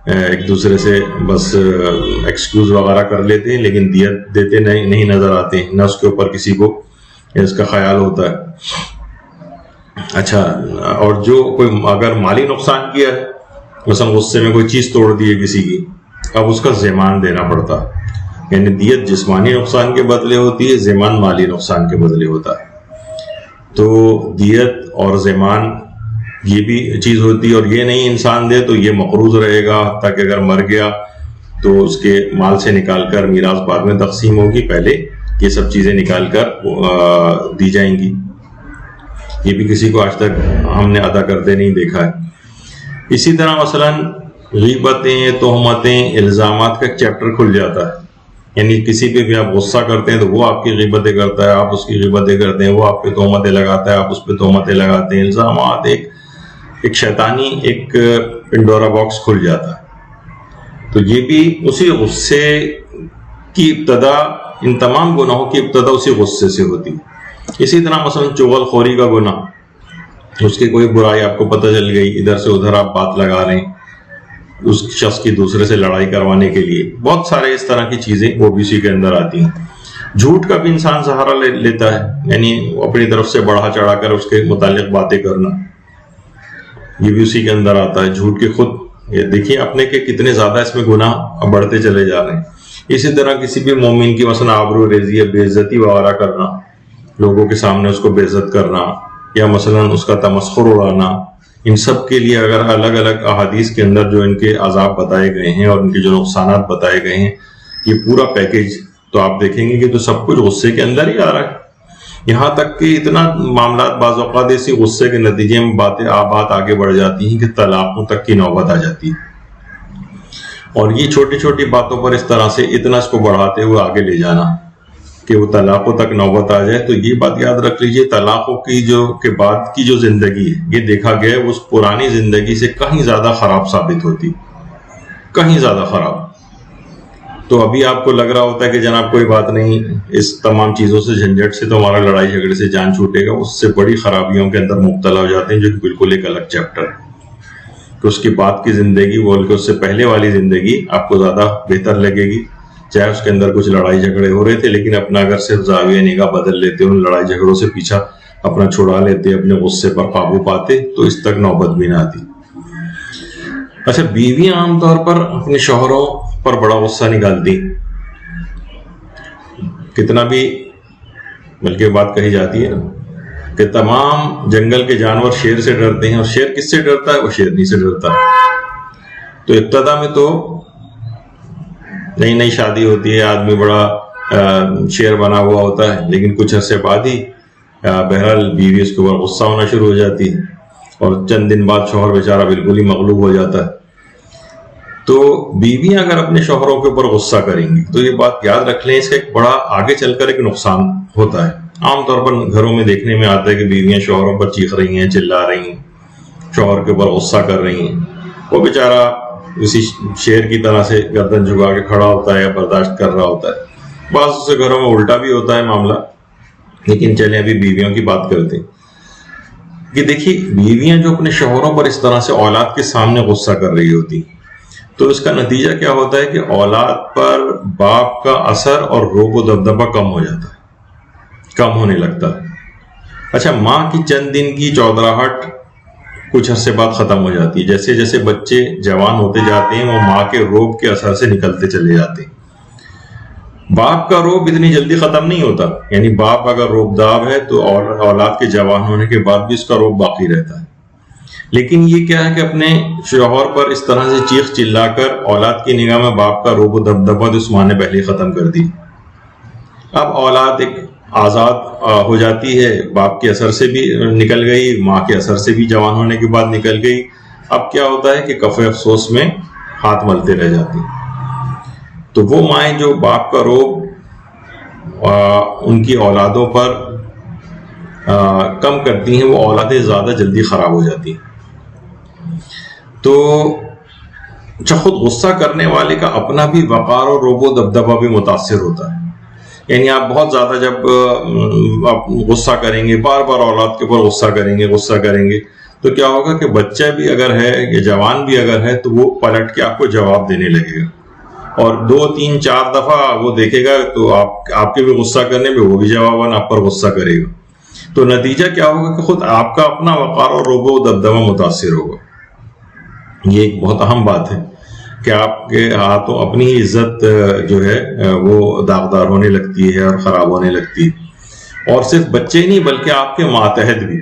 ایک دوسرے سے بس ایکسکیوز وغیرہ کر لیتے ہیں، لیکن دیت دیتے نہیں نظر آتے ہیں، نہ اس کے اوپر کسی کو اس کا خیال ہوتا ہے. اچھا، اور جو کوئی اگر مالی نقصان کیا ہے، مثلا غصے میں کوئی چیز توڑ دی ہے کسی کی، اب اس کا زیمان دینا پڑتا ہے. یعنی دیت جسمانی نقصان کے بدلے ہوتی ہے، زیمان مالی نقصان کے بدلے ہوتا ہے. تو دیت اور زیمان یہ بھی چیز ہوتی ہے، اور یہ نہیں انسان دے تو یہ مقروض رہے گا، تاکہ اگر مر گیا تو اس کے مال سے نکال کر میراث بعد میں تقسیم ہوگی، پہلے یہ سب چیزیں نکال کر دی جائیں گی. یہ بھی کسی کو آج تک ہم نے ادا کرتے نہیں دیکھا ہے. اسی طرح مثلا غیبتیں، تہمتیں، الزامات کا ایک چیپٹر کھل جاتا ہے. یعنی کسی پہ بھی آپ غصہ کرتے ہیں تو وہ آپ کی غیبتیں کرتا ہے، آپ اس کی غیبتیں کرتے ہیں، وہ آپ پہ تہمتیں لگاتا ہے، آپ اس پہ تہمتیں لگاتے ہیں. الزامات ایک شیطانی ایک پنڈورا باکس کھل جاتا ہے. تو یہ بھی اسی غصے کی ابتدا، ان تمام گناہوں کی ابتدا اسی غصے سے ہوتی. اسی طرح مثلا چغل خوری کا گناہ، اس کی کوئی برائی آپ کو پتہ چل گئی، ادھر سے ادھر آپ بات لگا رہے ہیں اس شخص کی دوسرے سے لڑائی کروانے کے لیے. بہت سارے اس طرح کی چیزیں وہ بھی اسی کے اندر آتی ہیں. جھوٹ کا بھی انسان سہارا لیتا ہے، یعنی اپنی طرف سے بڑھا چڑھا کر اس کے متعلق باتیں کرنا، یہ بھی اسی کے اندر آتا ہے. جھوٹ کے خود یہ دیکھیے اپنے کے کتنے زیادہ اس میں گناہ بڑھتے چلے جا رہے ہیں. اسی طرح کسی بھی مومن کی مثلا آبرو ریزی یا بے عزتی وغیرہ کرنا، لوگوں کے سامنے اس کو بے عزت کرنا، یا مثلا اس کا تمسخر اڑانا، ان سب کے لیے اگر الگ الگ احادیث کے اندر جو ان کے عذاب بتائے گئے ہیں اور ان کے جو نقصانات بتائے گئے ہیں، یہ پورا پیکیج تو آپ دیکھیں گے کہ تو سب کچھ غصے کے اندر ہی آ رہا ہے. یہاں تک کہ اتنا معاملات بعض اوقات اسی غصے کے نتیجے میں بات آگے بڑھ جاتی ہیں کہ طلاقوں تک کی نوبت آ جاتی ہے. اور یہ چھوٹی چھوٹی باتوں پر اس طرح سے اتنا اس کو بڑھاتے ہوئے آگے لے جانا کہ وہ طلاقوں تک نوبت آ جائے. تو یہ بات یاد رکھ لیجئے، طلاقوں کی کے بعد کی جو زندگی ہے، یہ دیکھا گیا ہے اس پرانی زندگی سے کہیں زیادہ خراب ثابت ہوتی. کہیں زیادہ خراب. تو ابھی آپ کو لگ رہا ہوتا ہے کہ جناب کوئی بات نہیں، اس تمام چیزوں سے جھنجھٹ سے تو ہمارا لڑائی جھگڑے سے جان چھوٹے گا، اس سے بڑی خرابیوں کے اندر مبتلا ہو جاتے ہیں جو کہ بالکل ایک الگ چیپٹر ہے. تو اس کے بعد کی زندگی بول کے اس سے پہلے والی زندگی آپ کو زیادہ بہتر لگے گی، چاہے اس کے اندر کچھ لڑائی جھگڑے ہو رہے تھے، لیکن اپنا اگر صرف زاویہ نگاہ بدل لیتے، ان لڑائی جھگڑوں سے پیچھا اپنا چھڑا لیتے، اپنے غصے پر قابو پاتے، تو اس تک نوبت بھی نہ آتی. اچھا، بیویاں عام طور پر اپنے شوہروں پر بڑا غصہ نکالتی، کتنا بھی بلکہ بات کہی جاتی ہے نا کہ تمام جنگل کے جانور شیر سے ڈرتے ہیں، اور شیر کس سے ڈرتا ہے؟ وہ شیرنی سے ڈرتا ہے. تو ابتدا میں تو نئی نئی شادی ہوتی ہے، آدمی بڑا شیر بنا ہوا ہوتا ہے، لیکن کچھ عرصے بعد ہی بہرحال بیوی اس کے اوپر غصہ ہونا شروع ہو جاتی ہے، اور چند دن بعد شوہر بیچارہ بالکل ہی مغلوب ہو جاتا ہے. تو بیویاں اگر اپنے شوہروں کے اوپر غصہ کریں گی تو یہ بات یاد رکھ لیں، اس کا ایک بڑا آگے چل کر ایک نقصان ہوتا ہے. عام طور پر گھروں میں دیکھنے میں آتا ہے کہ بیویاں شوہروں پر چیخ رہی ہیں، چلا رہی ہیں، شوہر کے اوپر غصہ کر رہی ہیں، وہ بیچارہ اسی شیر کی طرح سے گردن جھکا کے کھڑا ہوتا ہے یا برداشت کر رہا ہوتا ہے. بعض سے گھروں میں الٹا بھی ہوتا ہے معاملہ، لیکن چلیں ابھی بیویوں کی بات کرتے ہیں کہ دیکھیے بیویاں جو اپنے شوہروں پر اس طرح سے اولاد کے سامنے غصہ کر رہی ہوتی، تو اس کا نتیجہ کیا ہوتا ہے کہ اولاد پر باپ کا اثر اور رعب و دبدبہ کم ہو جاتا ہے، کم ہونے لگتا ہے. اچھا، ماں کی چند دن کی چودراہٹ کچھ عرصے بعد ختم ہو جاتی ہے. جیسے جیسے بچے جوان ہوتے جاتے ہیں وہ ماں کے رعب کے اثر سے نکلتے چلے جاتے ہیں. باپ کا رعب اتنی جلدی ختم نہیں ہوتا، یعنی باپ اگر رعب داب ہے تو اولاد کے جوان ہونے کے بعد بھی اس کا رعب باقی رہتا ہے. لیکن یہ کیا ہے کہ اپنے شوہر پر اس طرح سے چیخ چلا کر اولاد کی نگاہ میں باپ کا رعب و دبدبہ تو اس ماں نے پہلے ختم کر دی. اب اولاد ایک آزاد ہو جاتی ہے، باپ کے اثر سے بھی نکل گئی، ماں کے اثر سے بھی جوان ہونے کے بعد نکل گئی. اب کیا ہوتا ہے کہ کف افسوس میں ہاتھ ملتے رہ جاتے ہیں. تو وہ مائیں جو باپ کا رعب ان کی اولادوں پر کم کرتی ہیں، وہ اولادیں زیادہ جلدی خراب ہو جاتی ہیں. تو خود غصہ کرنے والے کا اپنا بھی وقار اور رعب و دبدبہ بھی متاثر ہوتا ہے. یعنی آپ بہت زیادہ جب آپ غصہ کریں گے، بار بار اولاد کے اوپر غصہ کریں گے تو کیا ہوگا کہ بچہ بھی اگر ہے یا جوان بھی اگر ہے تو وہ پلٹ کے آپ کو جواب دینے لگے گا، اور 2 3 4 دفعہ وہ دیکھے گا تو آپ کے بھی غصہ کرنے پہ وہ بھی جواباً آپ پر غصہ کرے گا. تو نتیجہ کیا ہوگا کہ خود آپ کا اپنا وقار اور رعب و دبدبہ متاثر ہوگا. یہ ایک بہت اہم بات ہے کہ آپ کے ہاتھوں اپنی عزت جو ہے وہ داغدار ہونے لگتی ہے اور خراب ہونے لگتی ہے. اور صرف بچے نہیں بلکہ آپ کے ماتحت بھی،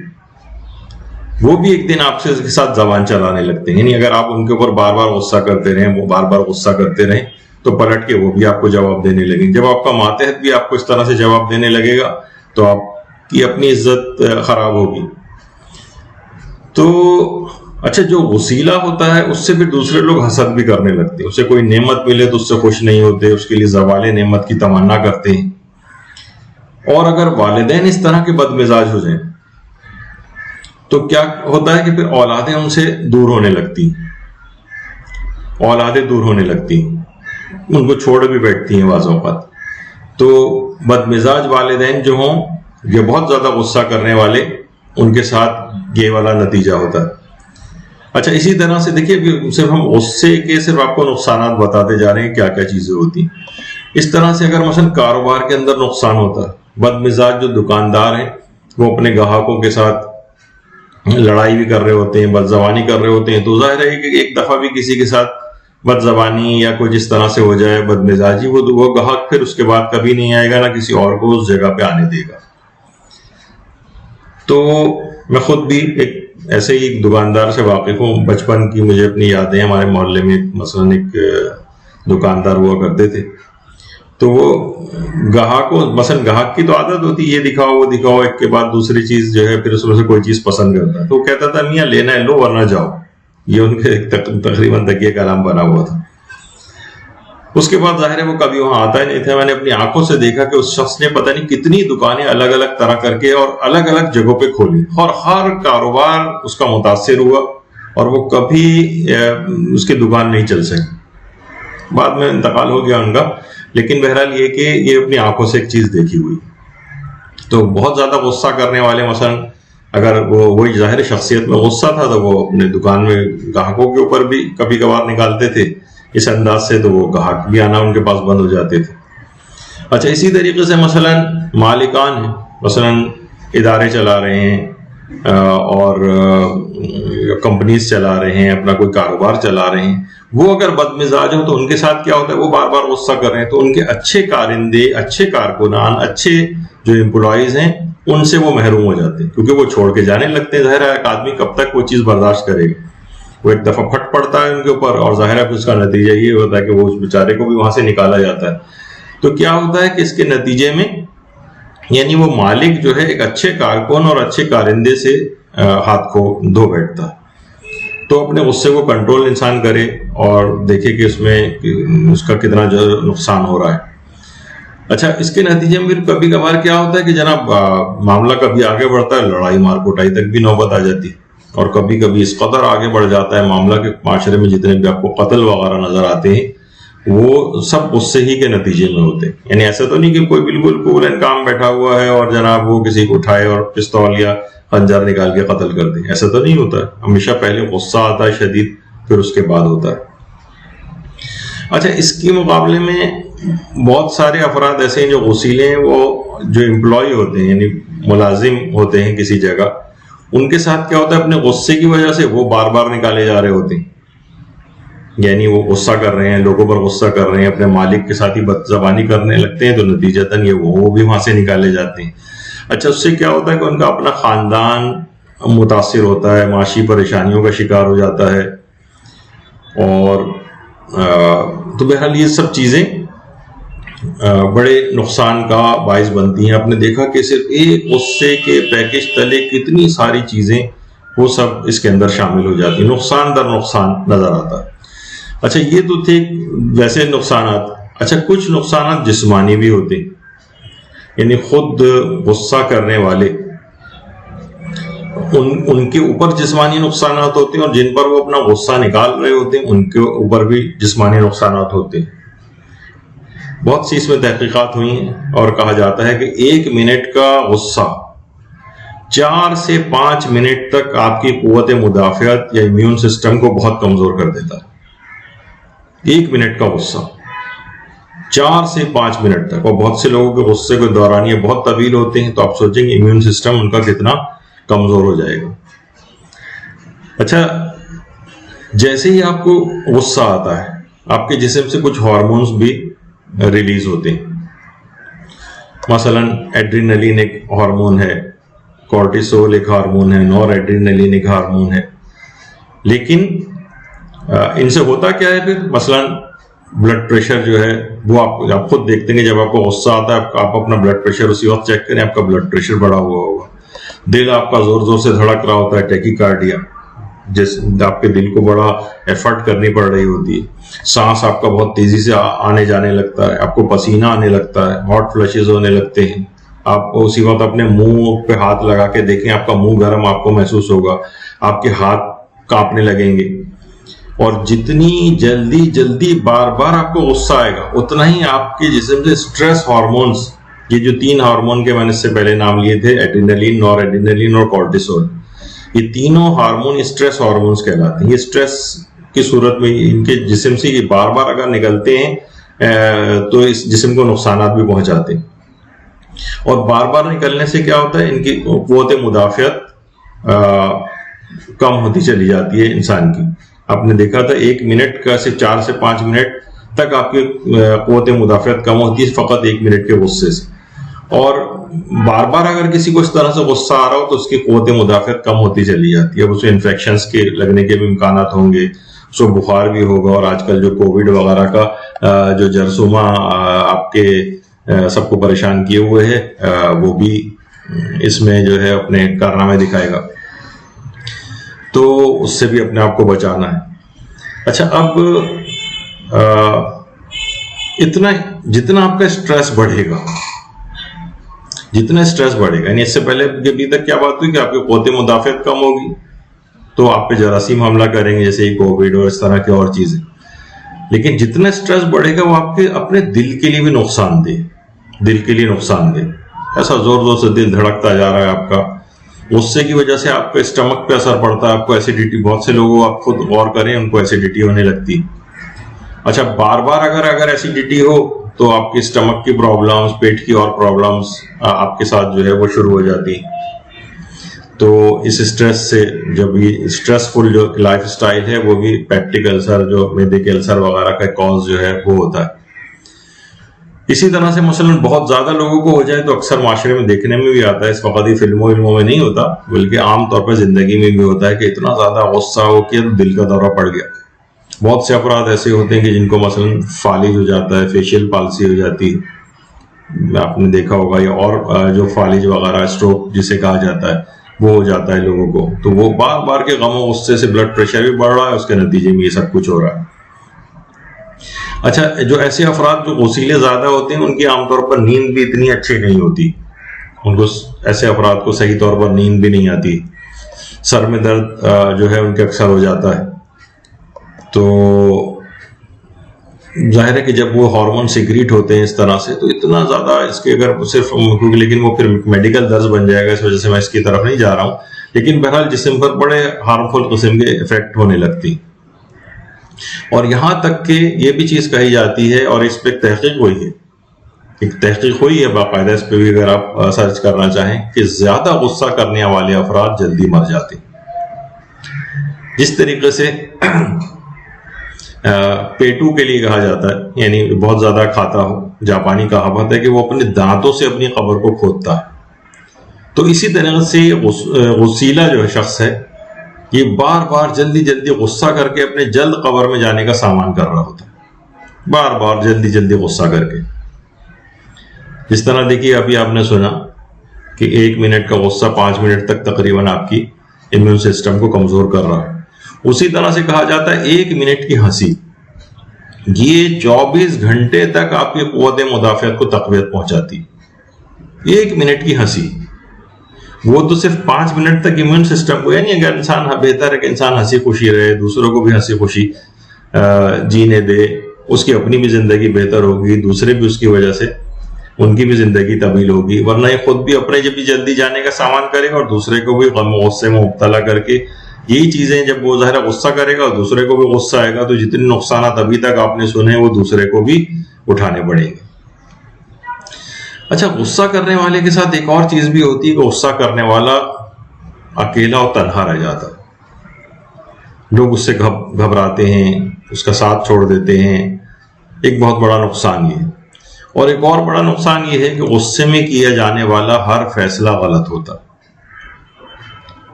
وہ بھی ایک دن آپ سے کے ساتھ زبان چلانے لگتے ہیں. یعنی اگر آپ ان کے اوپر بار بار غصہ کرتے رہیں، وہ بار بار غصہ کرتے رہیں، تو پلٹ کے وہ بھی آپ کو جواب دینے لگیں. جب آپ کا ماتحت بھی آپ کو اس طرح سے جواب دینے لگے گا تو آپ کی اپنی عزت خراب ہوگی. تو اچھا، جو وسیلہ ہوتا ہے اس سے پھر دوسرے لوگ حسد بھی کرنے لگتے ہیں. اسے کوئی نعمت ملے تو اس سے خوش نہیں ہوتے، اس کے لیے زوال نعمت کی تمنا کرتے ہیں. اور اگر والدین اس طرح کے بد مزاج ہو جائیں تو کیا ہوتا ہے کہ پھر اولادیں ان سے دور ہونے لگتی ہیں، ان کو چھوڑ بھی بیٹھتی ہیں بعض اوقات. تو بد مزاج والدین جو ہوں، یہ بہت زیادہ غصہ کرنے والے، ان کے ساتھ یہ والا نتیجہ ہوتا ہے. اچھا، اسی طرح سے دیکھیے صرف ہم غصے کے صرف آپ کو نقصانات بتاتے جا رہے ہیں کیا کیا چیزیں ہوتی ہیں. اس طرح سے اگر مثلا کاروبار کے اندر نقصان ہوتا ہے، بد مزاج جو دکاندار ہیں وہ اپنے گاہکوں کے ساتھ لڑائی بھی کر رہے ہوتے ہیں، بد زبانی کر رہے ہوتے ہیں، تو ظاہر ہے کہ ایک دفعہ بھی کسی کے ساتھ بد زبانی یا کوئی جس طرح سے ہو جائے بد مزاجی، وہ گاہک پھر اس کے بعد کبھی نہیں آئے گا، نہ کسی اور کو اس جگہ پہ آنے دے گا. تو میں خود بھی ایک ایسے ہی ایک دکاندار سے واقف ہوں. بچپن کی مجھے اپنی یادیں، ہمارے محلے میں مثلاً ایک دکاندار ہوا کرتے تھے. تو وہ گاہک کی تو عادت ہوتی، یہ دکھاؤ وہ دکھاؤ، ایک کے بعد دوسری چیز جو ہے، پھر اس میں سے کوئی چیز پسند کرتا ہے تو وہ کہتا تھا میاں لینا ہے لو ورنہ جاؤ. یہ ان کے تقریباً تکیہ کلام بنا ہوا تھا. اس کے بعد ظاہر ہے وہ کبھی وہاں آتا ہی نہیں تھا. میں نے اپنی آنکھوں سے دیکھا کہ اس شخص نے پتہ نہیں کتنی دکانیں الگ الگ طرح کر کے اور الگ الگ جگہوں پہ کھولی، اور ہر کاروبار اس کا متاثر ہوا، اور وہ کبھی اس کی دکان نہیں چل سکی. بعد میں انتقال ہو گیا ان کا، لیکن بہرحال یہ کہ یہ اپنی آنکھوں سے ایک چیز دیکھی ہوئی. تو بہت زیادہ غصہ کرنے والے مثلا اگر وہی ظاہر شخصیت میں غصہ تھا تو وہ اپنے دکان میں گاہکوں کے اوپر بھی کبھی کبھار نکالتے تھے اس انداز سے، تو وہ گاہک بھی آنا ان کے پاس بند ہو جاتے تھے. اچھا اسی طریقے سے مثلا مالکان ہیں، مثلا ادارے چلا رہے ہیں اور کمپنیز چلا رہے ہیں، اپنا کوئی کاروبار چلا رہے ہیں، وہ اگر بد مزاج ہو تو ان کے ساتھ کیا ہوتا ہے، وہ بار بار غصہ کر رہے ہیں تو ان کے اچھے کارندے، اچھے کارکنان، اچھے جو امپلائیز ہیں ان سے وہ محروم ہو جاتے ہیں، کیونکہ وہ چھوڑ کے جانے لگتے ہیں. ظاہر ہے ایک آدمی کب تک وہ چیز برداشت کرے گا، وہ ایک دفعہ پھٹ پڑتا ہے ان کے اوپر، اور ظاہر ہے اس کا نتیجہ یہ ہوتا ہے کہ وہ اس بیچارے کو بھی وہاں سے نکالا جاتا ہے. تو کیا ہوتا ہے کہ اس کے نتیجے میں یعنی وہ مالک جو ہے ایک اچھے کارکن اور اچھے کارندے سے ہاتھ کو دھو بیٹھتا ہے. تو اپنے غصے کو کنٹرول انسان کرے اور دیکھے کہ اس میں اس کا کتنا جو نقصان ہو رہا ہے. اچھا اس کے نتیجے میں پھر کبھی کبھار کیا ہوتا ہے کہ جناب معاملہ کبھی آگے بڑھتا ہے، لڑائی مار کوٹائی تک بھی نوبت آ جاتی ہے، اور کبھی کبھی اس قدر آگے بڑھ جاتا ہے معاملہ کہ معاشرے میں جتنے بھی آپ کو قتل وغیرہ نظر آتے ہیں وہ سب غصے ہی کے نتیجے میں ہوتے ہیں. یعنی ایسا تو نہیں کہ کوئی بالکل کول اینڈ کام بیٹھا ہوا ہے اور جناب وہ کسی کو اٹھائے اور پستول یا خنجر نکال کے قتل کر دے، ایسا تو نہیں ہوتا ہے. ہمیشہ پہلے غصہ آتا ہے شدید، پھر اس کے بعد ہوتا ہے. اچھا اس کے مقابلے میں بہت سارے افراد ایسے ہیں جو غصیلے ہیں، وہ جو امپلائی ہوتے ہیں یعنی ملازم ہوتے ہیں کسی جگہ، ان کے ساتھ کیا ہوتا ہے اپنے غصے کی وجہ سے وہ بار بار نکالے جا رہے ہوتے ہیں. یعنی وہ غصہ کر رہے ہیں، لوگوں پر غصہ کر رہے ہیں، اپنے مالک کے ساتھ ہی بد زبانی کرنے لگتے ہیں، تو نتیجتاً یہ وہ بھی وہاں سے نکالے جاتے ہیں. اچھا اس سے کیا ہوتا ہے کہ ان کا اپنا خاندان متاثر ہوتا ہے، معاشی پریشانیوں کا شکار ہو جاتا ہے. اور تو بہرحال یہ سب چیزیں بڑے نقصان کا باعث بنتی ہیں. آپ نے دیکھا کہ صرف ایک غصے کے پیکج تلے کتنی ساری چیزیں وہ سب اس کے اندر شامل ہو جاتی ہیں، نقصان در نقصان نظر آتا ہے. اچھا یہ تو تھے ویسے نقصانات. اچھا کچھ نقصانات جسمانی بھی ہوتے ہیں، یعنی خود غصہ کرنے والے ان کے اوپر جسمانی نقصانات ہوتے ہیں، اور جن پر وہ اپنا غصہ نکال رہے ہوتے ہیں ان کے اوپر بھی جسمانی نقصانات ہوتے ہیں. بہت سی اس میں تحقیقات ہوئی ہیں اور کہا جاتا ہے کہ 1 منٹ کا غصہ 4 سے 5 منٹ تک آپ کی قوت مدافعت یا امیون سسٹم کو بہت کمزور کر دیتا ہے. 1 منٹ کا غصہ 4 سے 5 منٹ تک، اور بہت سے لوگوں کے غصے کے دورانیے بہت طویل ہوتے ہیں، تو آپ سوچیں گے امیون سسٹم ان کا کتنا کمزور ہو جائے گا. اچھا جیسے ہی آپ کو غصہ آتا ہے آپ کے جسم سے کچھ ہارمونز بھی ریلیز ہوتے ہیں. مثلا ایڈرینلین ایک ہارمون ہے، کورٹیسول ایک ہارمون ہے، نور ایڈرینلین ایک ہارمون ہے. لیکن ان سے ہوتا کیا ہے پھر؟ مثلا بلڈ پریشر جو ہے وہ آپ خود دیکھتے ہیں کہ جب آپ کو غصہ آتا ہے آپ اپنا بلڈ پریشر اسی وقت چیک کریں، آپ کا بلڈ پریشر بڑھا ہوا ہوگا. دل آپ کا زور زور سے دھڑک رہا ہوتا ہے، ٹیکی کارڈیا، جس آپ کے دل کو بڑا ایفرٹ کرنی پڑ رہی ہوتی ہے. سانس آپ کا بہت تیزی سے آنے جانے لگتا ہے، آپ کو پسینہ آنے لگتا ہے، ہاٹ فلشز ہونے لگتے ہیں. آپ اسی وقت اپنے منہ پہ ہاتھ لگا کے دیکھیں، آپ کا منہ گرم آپ کو محسوس ہوگا، آپ کے ہاتھ کانپنے لگیں گے. اور جتنی جلدی بار بار آپ کو غصہ آئے گا اتنا ہی آپ کے جسم سے سٹریس ہارمونز، یہ جو 3 ہارمون کے میں نے اس سے پہلے نام لیے تھے، ایڈرینلین، نور ایڈرینلین اور کورٹیسول، یہ تینوں ہارمون اسٹریس ہارمونز کہلاتے ہیں. یہ اسٹریس کی صورت میں ان کے جسم سے یہ بار بار اگر نکلتے ہیں تو اس جسم کو نقصانات بھی پہنچاتے ہیں. اور بار بار نکلنے سے کیا ہوتا ہے، ان کی قوت مدافعت کم ہوتی چلی جاتی ہے انسان کی. آپ نے دیکھا تھا 1 منٹ کا صرف 4 سے 5 منٹ تک آپ کی قوت مدافعت کم ہوتی ہے فقط 1 منٹ کے غصے سے. اور بار بار اگر کسی کو اس طرح سے غصہ آ رہا ہو تو اس کی قوت مدافعت کم ہوتی چلی جاتی ہے. اب اس میں انفیکشنز کے لگنے کے بھی امکانات ہوں گے، اس کو بخار بھی ہوگا، اور آج کل جو کووڈ وغیرہ کا جو جرثومہ آپ کے سب کو پریشان کیے ہوئے ہے وہ بھی اس میں جو ہے اپنے کارنامے دکھائے گا. تو اس سے بھی اپنے آپ کو بچانا ہے. اچھا اب جتنا آپ کا اسٹریس بڑھے گا، یعنی اس سے پہلے ابھی تک کیا بات ہوئی کہ آپ کی قوت مدافعت کم ہوگی تو آپ پہ جراثیم حملہ کریں گے، جیسے کووڈ اور اس طرح کی اور چیزیں. لیکن جتنا سٹریس بڑھے گا وہ آپ کے اپنے دل کے لیے بھی نقصان دہ، دل کے لیے نقصان دہ. ایسا زور زور سے دل دھڑکتا جا رہا ہے آپ کا، غصے کی وجہ سے آپ کے اسٹمک پہ اثر پڑتا ہے، آپ کو ایسیڈیٹی، بہت سے لوگوں آپ خود غور کریں ان کو ایسیڈیٹی ہونے لگتی. اچھا بار بار اگر ایسیڈیٹی ہو تو آپ کی اسٹمک کی پرابلمز، پیٹ کی اور پرابلمز آپ کے ساتھ جو ہے وہ شروع ہو جاتی. تو اس اسٹریس سے، جب یہ اسٹریسفل جو لائف اسٹائل ہے وہ بھی پیپٹک السر، جو معدے کے السر وغیرہ کا کاز جو ہے وہ ہوتا ہے. اسی طرح سے مثلاً بہت زیادہ لوگوں کو ہو جائے تو اکثر معاشرے میں دیکھنے میں بھی آتا ہے، اس وقت ہی فلموں میں نہیں ہوتا بلکہ عام طور پر زندگی میں بھی ہوتا ہے کہ اتنا زیادہ غصہ ہو کہ دل کا دورہ پڑ گیا. بہت سے افراد ایسے ہوتے ہیں کہ جن کو مثلاً فالج ہو جاتا ہے، فیشیل پالسی ہو جاتی ہے، آپ نے دیکھا ہوگا، یا اور جو فالج وغیرہ، اسٹروک جسے کہا جاتا ہے، وہ ہو جاتا ہے لوگوں کو. تو وہ بار بار کے غم و غصے سے بلڈ پریشر بھی بڑھ رہا ہے، اس کے نتیجے میں یہ سب کچھ ہو رہا ہے. اچھا جو ایسے افراد جو غصیلے زیادہ ہوتے ہیں ان کی عام طور پر نیند بھی اتنی اچھی نہیں ہوتی، ان کو، ایسے افراد کو صحیح طور پر نیند بھی نہیں آتی، سر میں درد جو ہے ان کے اکثر ہو جاتا ہے. تو ظاہر ہے کہ جب وہ ہارمون سیکریٹ ہوتے ہیں اس طرح سے تو اتنا زیادہ اس کے اگر صرف، لیکن وہ پھر میڈیکل درد بن جائے گا، اس وجہ سے میں اس کی طرف نہیں جا رہا ہوں. لیکن بہرحال جسم پر بڑے ہارمفل قسم کے افیکٹ ہونے لگتی. اور یہاں تک کہ یہ بھی چیز کہی جاتی ہے، اور اس پہ تحقیق ہوئی ہے، ایک تحقیق ہوئی ہے باقاعدہ، اس پہ بھی اگر آپ سرچ کرنا چاہیں، کہ زیادہ غصہ کرنے والے افراد جلدی مر جاتے. جس طریقے سے پیٹو کے لیے کہا جاتا ہے، یعنی بہت زیادہ کھاتا ہو، جاپانی کہاوت ہے کہ وہ اپنے دانتوں سے اپنی قبر کو کھودتا ہے. تو اسی طرح سے غصیلا جو شخص ہے یہ بار بار جلدی جلدی غصہ کر کے اپنے جلد قبر میں جانے کا سامان کر رہا ہوتا ہے، بار بار جلدی جلدی غصہ کر کے. جس طرح دیکھیے ابھی آپ نے سنا کہ 1 منٹ کا غصہ 5 منٹ تک تقریباً آپ کی امیون سسٹم کو کمزور کر رہا ہے. اسی طرح سے کہا جاتا ہے 1 منٹ کی ہنسی یہ 24 گھنٹے تک آپ کی قوت مدافعت کو تقویت پہنچاتی. 1 منٹ کی ہنسی، وہ تو صرف 5 منٹ تک امیون سسٹم کو، یعنی اگر انسان، بہتر ہے کہ انسان ہنسی خوشی رہے، دوسروں کو بھی ہنسی خوشی جینے دے، اس کی اپنی بھی زندگی بہتر ہوگی، دوسرے بھی اس کی وجہ سے ان کی بھی زندگی طویل ہوگی. ورنہ یہ خود بھی اپنے جب بھی جلدی جانے کا سامان کرے گا اور دوسرے کو بھی غم و غصے میں مبتلا کر کے، یہی چیزیں جب وہ ظاہر غصہ کرے گا اور دوسرے کو بھی غصہ آئے گا تو جتنے نقصانات ابھی تک آپ نے سنے وہ دوسرے کو بھی اٹھانے پڑیں گے. اچھا غصہ کرنے والے کے ساتھ ایک اور چیز بھی ہوتی ہے کہ غصہ کرنے والا اکیلا اور تنہا رہ جاتا ہے. لوگ اس سے گھبراتے ہیں، اس کا ساتھ چھوڑ دیتے ہیں. ایک بہت بڑا نقصان یہ ہے. اور ایک اور بڑا نقصان یہ ہے کہ غصے میں کیا جانے والا ہر فیصلہ غلط ہوتا.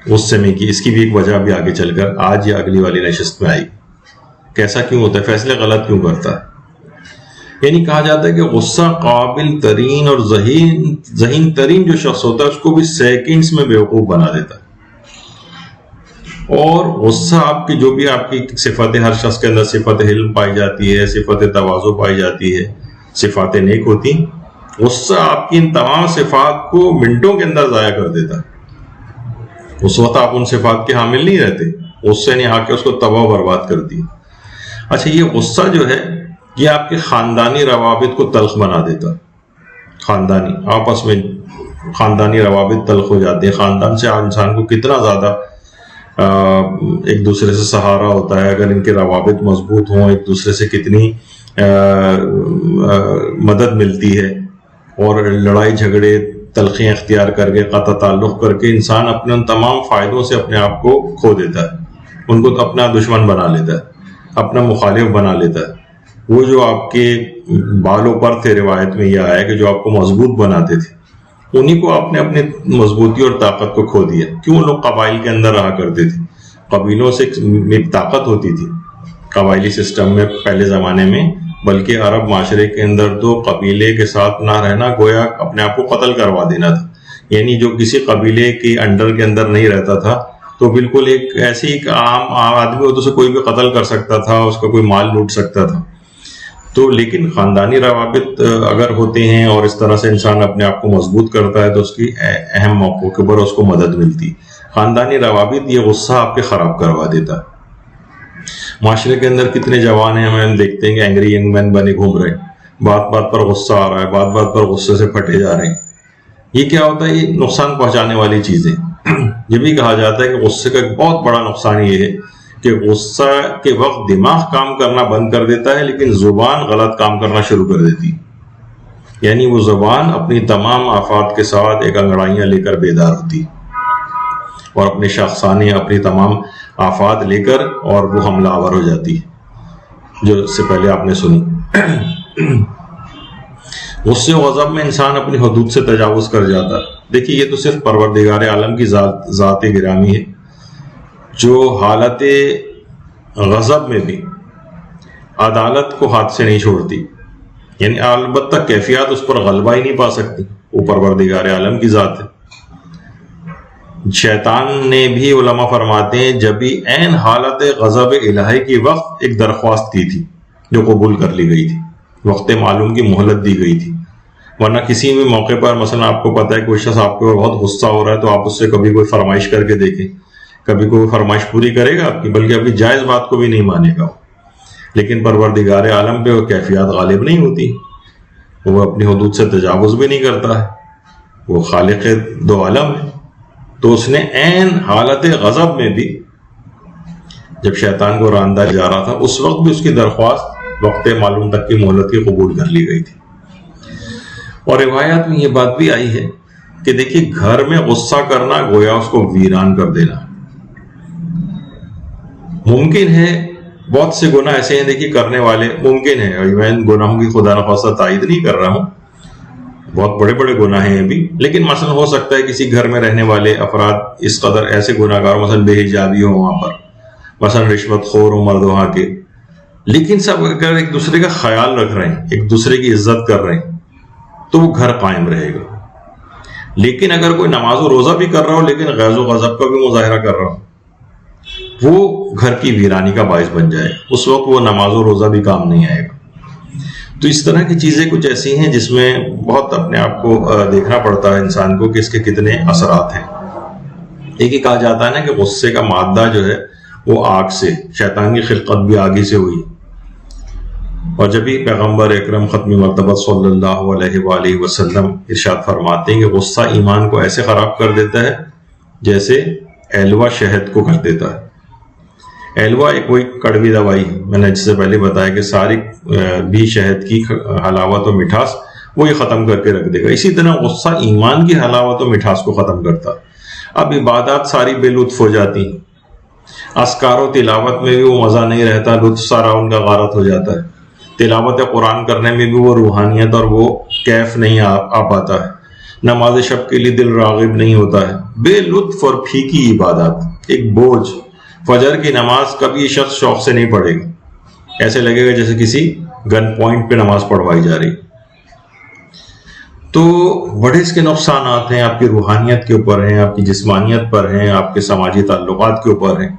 غصے میں کی، اس کی بھی ایک وجہ بھی آگے چل کر آج یا اگلی والی نشست میں آئی. کیسا کیوں ہوتا ہے، فیصلے غلط کیوں کرتا ہے؟ یعنی کہا جاتا ہے کہ غصہ قابل ترین اور ذہین ترین جو شخص ہوتا ہے اس کو بھی سیکنڈز میں بیوقوف بنا دیتا ہے. اور غصہ آپ کی جو بھی آپ کی صفت، ہر شخص کے اندر صفت حلم پائی جاتی ہے، صفت تواضع پائی جاتی ہے، صفات نیک ہوتی. غصہ آپ کی ان تمام صفات کو منٹوں کے اندر ضائع کر دیتا ہے. اس وقت آپ ان صفات کے حامل نہیں رہتے، غصے نے آ کے اس کو تباہ برباد کر دی. اچھا یہ غصہ جو ہے یہ آپ کے خاندانی روابط کو تلخ بنا دیتا. خاندانی آپس میں خاندانی روابط تلخ ہو جاتے ہیں. خاندان سے انسان کو کتنا زیادہ ایک دوسرے سے سہارا ہوتا ہے اگر ان کے روابط مضبوط ہوں، ایک دوسرے سے کتنی مدد ملتی ہے. اور لڑائی جھگڑے تلخیاں اختیار کر کے، قطع تعلق کر کے انسان اپنے ان تمام فائدوں سے اپنے آپ کو کھو دیتا ہے، ان کو اپنا دشمن بنا لیتا ہے، اپنا مخالف بنا لیتا ہے. وہ جو آپ کے بالوں پر تھے، روایت میں یہ آیا کہ جو آپ کو مضبوط بناتے تھے انہی کو آپ نے اپنی مضبوطی اور طاقت کو کھو دیا. کیوں؟ لوگ قبائل کے اندر رہا کرتے تھے، قبیلوں سے ایک طاقت ہوتی تھی قبائلی سسٹم میں پہلے زمانے میں. بلکہ عرب معاشرے کے اندر تو قبیلے کے ساتھ نہ رہنا گویا اپنے آپ کو قتل کروا دینا تھا. یعنی جو کسی قبیلے کے انڈر کے اندر نہیں رہتا تھا تو بالکل ایک ایسی ایک عام آدمی ہوتا، اسے کوئی بھی قتل کر سکتا تھا، اس کا کوئی مال لوٹ سکتا تھا. تو لیکن خاندانی روابط اگر ہوتے ہیں اور اس طرح سے انسان اپنے آپ کو مضبوط کرتا ہے تو اس کی اہم موقعوں کے اوپر اس کو مدد ملتی. خاندانی روابط یہ غصہ آپ کے خراب کروا دیتا ہے. معاشرے کے اندر کتنے جوان ہیں ہمیں دیکھتے ہیں کہ اینگری ینگ مین بنے گھوم رہے ہیں, بات بات پر غصہ آ رہا ہے, بات بات پر غصے سے پھٹے جا رہے ہیں. یہ کیا ہوتا ہے؟ یہ نقصان پہنچانے والی چیزیں. یہ بھی کہا جاتا ہے کہ غصے کا ایک بہت بڑا نقصان یہ ہے کہ غصہ کے وقت دماغ کام کرنا بند کر دیتا ہے لیکن زبان غلط کام کرنا شروع کر دیتی ہے. یعنی وہ زبان اپنی تمام آفات کے ساتھ ایک انگڑائیاں لے کر بیدار ہوتی اور اپنے شخصانے اپنی تمام آفات لے کر اور وہ حملہ آور ہو جاتی ہے جو اس سے پہلے آپ نے سنی. غصے و غضب میں انسان اپنی حدود سے تجاوز کر جاتا ہے. دیکھیے یہ تو صرف پروردگار عالم کی ذات گرامی ہے جو حالت غضب میں بھی عدالت کو ہاتھ سے نہیں چھوڑتی. یعنی البتہ کیفیات اس پر غلبہ ہی نہیں پا سکتی, وہ پروردگار عالم کی ذات ہے. شیطان نے بھی علماء فرماتے ہیں جب بھی عین حالت غضب الہی کی وقت ایک درخواست کی تھی جو قبول کر لی گئی تھی, وقت معلوم کی مہلت دی گئی تھی. ورنہ کسی بھی موقع پر مثلا آپ کو پتہ ہے کوئی شخص آپ کے اوپر بہت غصہ ہو رہا ہے تو آپ اس سے کبھی کوئی فرمائش کر کے دیکھیں, کبھی کوئی فرمائش پوری کرے گا آپ کی, بلکہ اپنی جائز بات کو بھی نہیں مانے گا. لیکن پروردگار عالم پہ وہ کیفیات غالب نہیں ہوتی, وہ اپنی حدود سے تجاوز بھی نہیں کرتا ہے, وہ خالق دو عالم ہے. تو اس نے عین حالت غضب میں بھی جب شیطان کو راندہ جا رہا تھا اس وقت بھی اس کی درخواست وقت معلوم تک کی مہلت کی قبول کر لی گئی تھی. اور روایات میں یہ بات بھی آئی ہے کہ دیکھیے گھر میں غصہ کرنا گویا اس کو ویران کر دینا. ممکن ہے بہت سے گناہ ایسے ہیں دیکھیے کرنے والے ممکن ہے, اور میں ان گناہوں کی خدا نخواستہ تائید نہیں کر رہا ہوں, بہت بڑے بڑے گناہ ہیں ابھی, لیکن مثلا ہو سکتا ہے کسی گھر میں رہنے والے افراد اس قدر ایسے گناہ گار مثلا بے حجابی ہو, وہاں پر مثلا رشوت خور ہو مرد وہاں کے, لیکن سب اگر ایک دوسرے کا خیال رکھ رہے ہیں, ایک دوسرے کی عزت کر رہے ہیں تو وہ گھر قائم رہے گا. لیکن اگر کوئی نماز و روزہ بھی کر رہا ہو لیکن غیظ و غضب کا بھی مظاہرہ کر رہا ہو, وہ گھر کی ویرانی کا باعث بن جائے, اس وقت وہ نماز و روزہ بھی کام نہیں آئے گا. تو اس طرح کی چیزیں کچھ ایسی ہیں جس میں بہت اپنے آپ کو دیکھنا پڑتا ہے انسان کو کہ اس کے کتنے اثرات ہیں. ایک ہی کہا جاتا ہے نا کہ غصے کا مادہ جو ہے وہ آگ سے, شیطان کی خلقت بھی آگ ہی سے ہوئی. اور جب ہی پیغمبر اکرم ختم مرتبہ صلی اللہ علیہ وآلہ وسلم ارشاد فرماتے ہیں کہ غصہ ایمان کو ایسے خراب کر دیتا ہے جیسے ایلوا شہد کو کر دیتا ہے. ایلوا ایک کوئی کڑوی دوائی, میں نے جس سے پہلے بتایا کہ ساری بھی شہد کی حلاوت و مٹھاس وہ یہ ختم کر کے رکھ دے گا. اسی طرح غصہ ایمان کی حلاوت و مٹھاس کو ختم کرتا. اب عبادات ساری بے لطف ہو جاتی ہیں, اذکار و تلاوت میں بھی وہ مزہ نہیں رہتا, لطف سارا ان کا غارت ہو جاتا ہے. تلاوت قرآن کرنے میں بھی وہ روحانیت اور وہ کیف نہیں آ پاتا ہے. نماز شب کے لیے دل راغب نہیں ہوتا ہے. بے لطف اور پھیکی عبادات, ایک بوجھ. فجر کی نماز کبھی یہ شخص شوق سے نہیں پڑھے گا, ایسے لگے گا جیسے کسی گن پوائنٹ پہ نماز پڑھوائی جا رہی. تو بڑے اس کے نقصانات ہیں, آپ کی روحانیت کے اوپر ہیں, آپ کی جسمانیت پر ہیں, آپ کے سماجی تعلقات کے اوپر ہیں.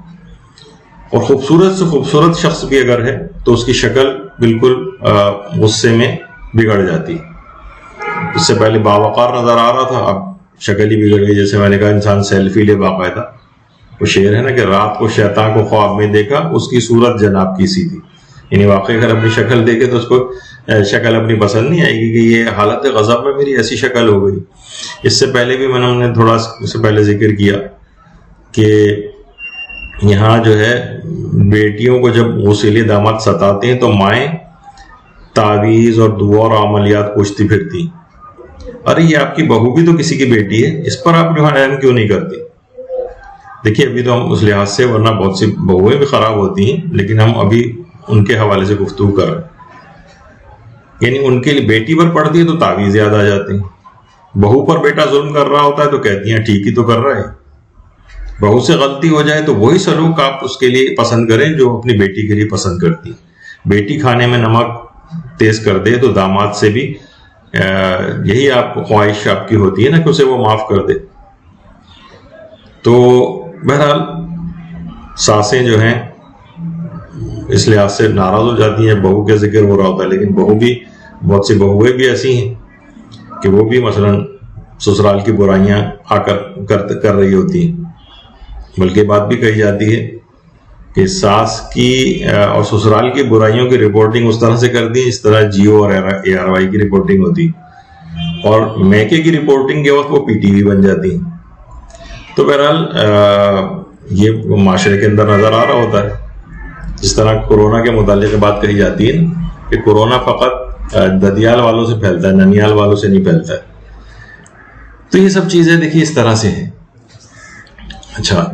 اور خوبصورت سے خوبصورت شخص بھی اگر ہے تو اس کی شکل بالکل غصے میں بگڑ جاتی. اس سے پہلے باوقار نظر آ رہا تھا, اب شکل ہی بگڑ گئی. جیسے میں نے کہا انسان سیلفی لے باقاعدہ, وہ شعر ہے نا کہ رات کو شیطان کو خواب میں دیکھا اس کی صورت جناب کی سی تھی. یعنی واقعی اگر اپنی شکل دیکھے تو اس کو شکل اپنی پسند نہیں آئے گی کہ یہ حالت غضب میں میری ایسی شکل ہو گئی. اس سے پہلے بھی ہم نے تھوڑا اس سے پہلے ذکر کیا کہ یہاں جو ہے بیٹیوں کو جب غسیلے داماد ستاتے ہیں تو مائیں تعویذ اور دعا اور عملیات پوچھتی پھرتی. ارے یہ آپ کی بہو بھی تو کسی کی بیٹی ہے, اس پر آپ رحم کیوں نہیں کرتی؟ دیکھیے ابھی تو ہم اس لحاظ سے, ورنہ بہت سی بہویں بھی خراب ہوتی ہیں, لیکن ہم ابھی ان کے حوالے سے گفتگو کر رہے ہیں. یعنی ان کے لیے بیٹی پر پڑتی ہے تو تعویذ یاد آ جاتے ہیں. بہو پر بیٹا ظلم کر رہا ہوتا ہے تو کہتی ہیں ٹھیک ہی تو کر رہا ہے. بہو سے غلطی ہو جائے تو وہی سلوک آپ اس کے لیے پسند کریں جو اپنی بیٹی کے لیے پسند کرتی. بیٹی کھانے میں نمک تیز کر دے تو داماد سے بھی یہی آپ خواہش آپ کی ہوتی ہے نا کہ اسے وہ معاف کر دے. تو بہرحال ساسیں جو ہیں اس لحاظ سے ناراض ہو جاتی ہیں. بہو کا ذکر ہو رہا ہوتا ہے, لیکن بہو بھی بہت سی بہویں بھی ایسی ہیں کہ وہ بھی مثلا سسرال کی برائیاں آ کر رہی ہوتی ہیں. بلکہ بات بھی کہی جاتی ہے کہ ساس کی اور سسرال کی برائیوں کی رپورٹنگ اس طرح سے کرتی ہیں اس طرح جیو اور ARY کی رپورٹنگ ہوتی، اور میکے کی رپورٹنگ کے وقت وہ PTV بن جاتی ہیں. تو بہرحال یہ معاشرے کے اندر نظر آ رہا ہوتا ہے. جس طرح کورونا کے متعلق بات کہی جاتی ہے کہ کورونا فقط ددیال والوں سے پھیلتا ہے، ننیال والوں سے نہیں پھیلتا ہے. تو یہ سب چیزیں دیکھیے اس طرح سے ہیں. اچھا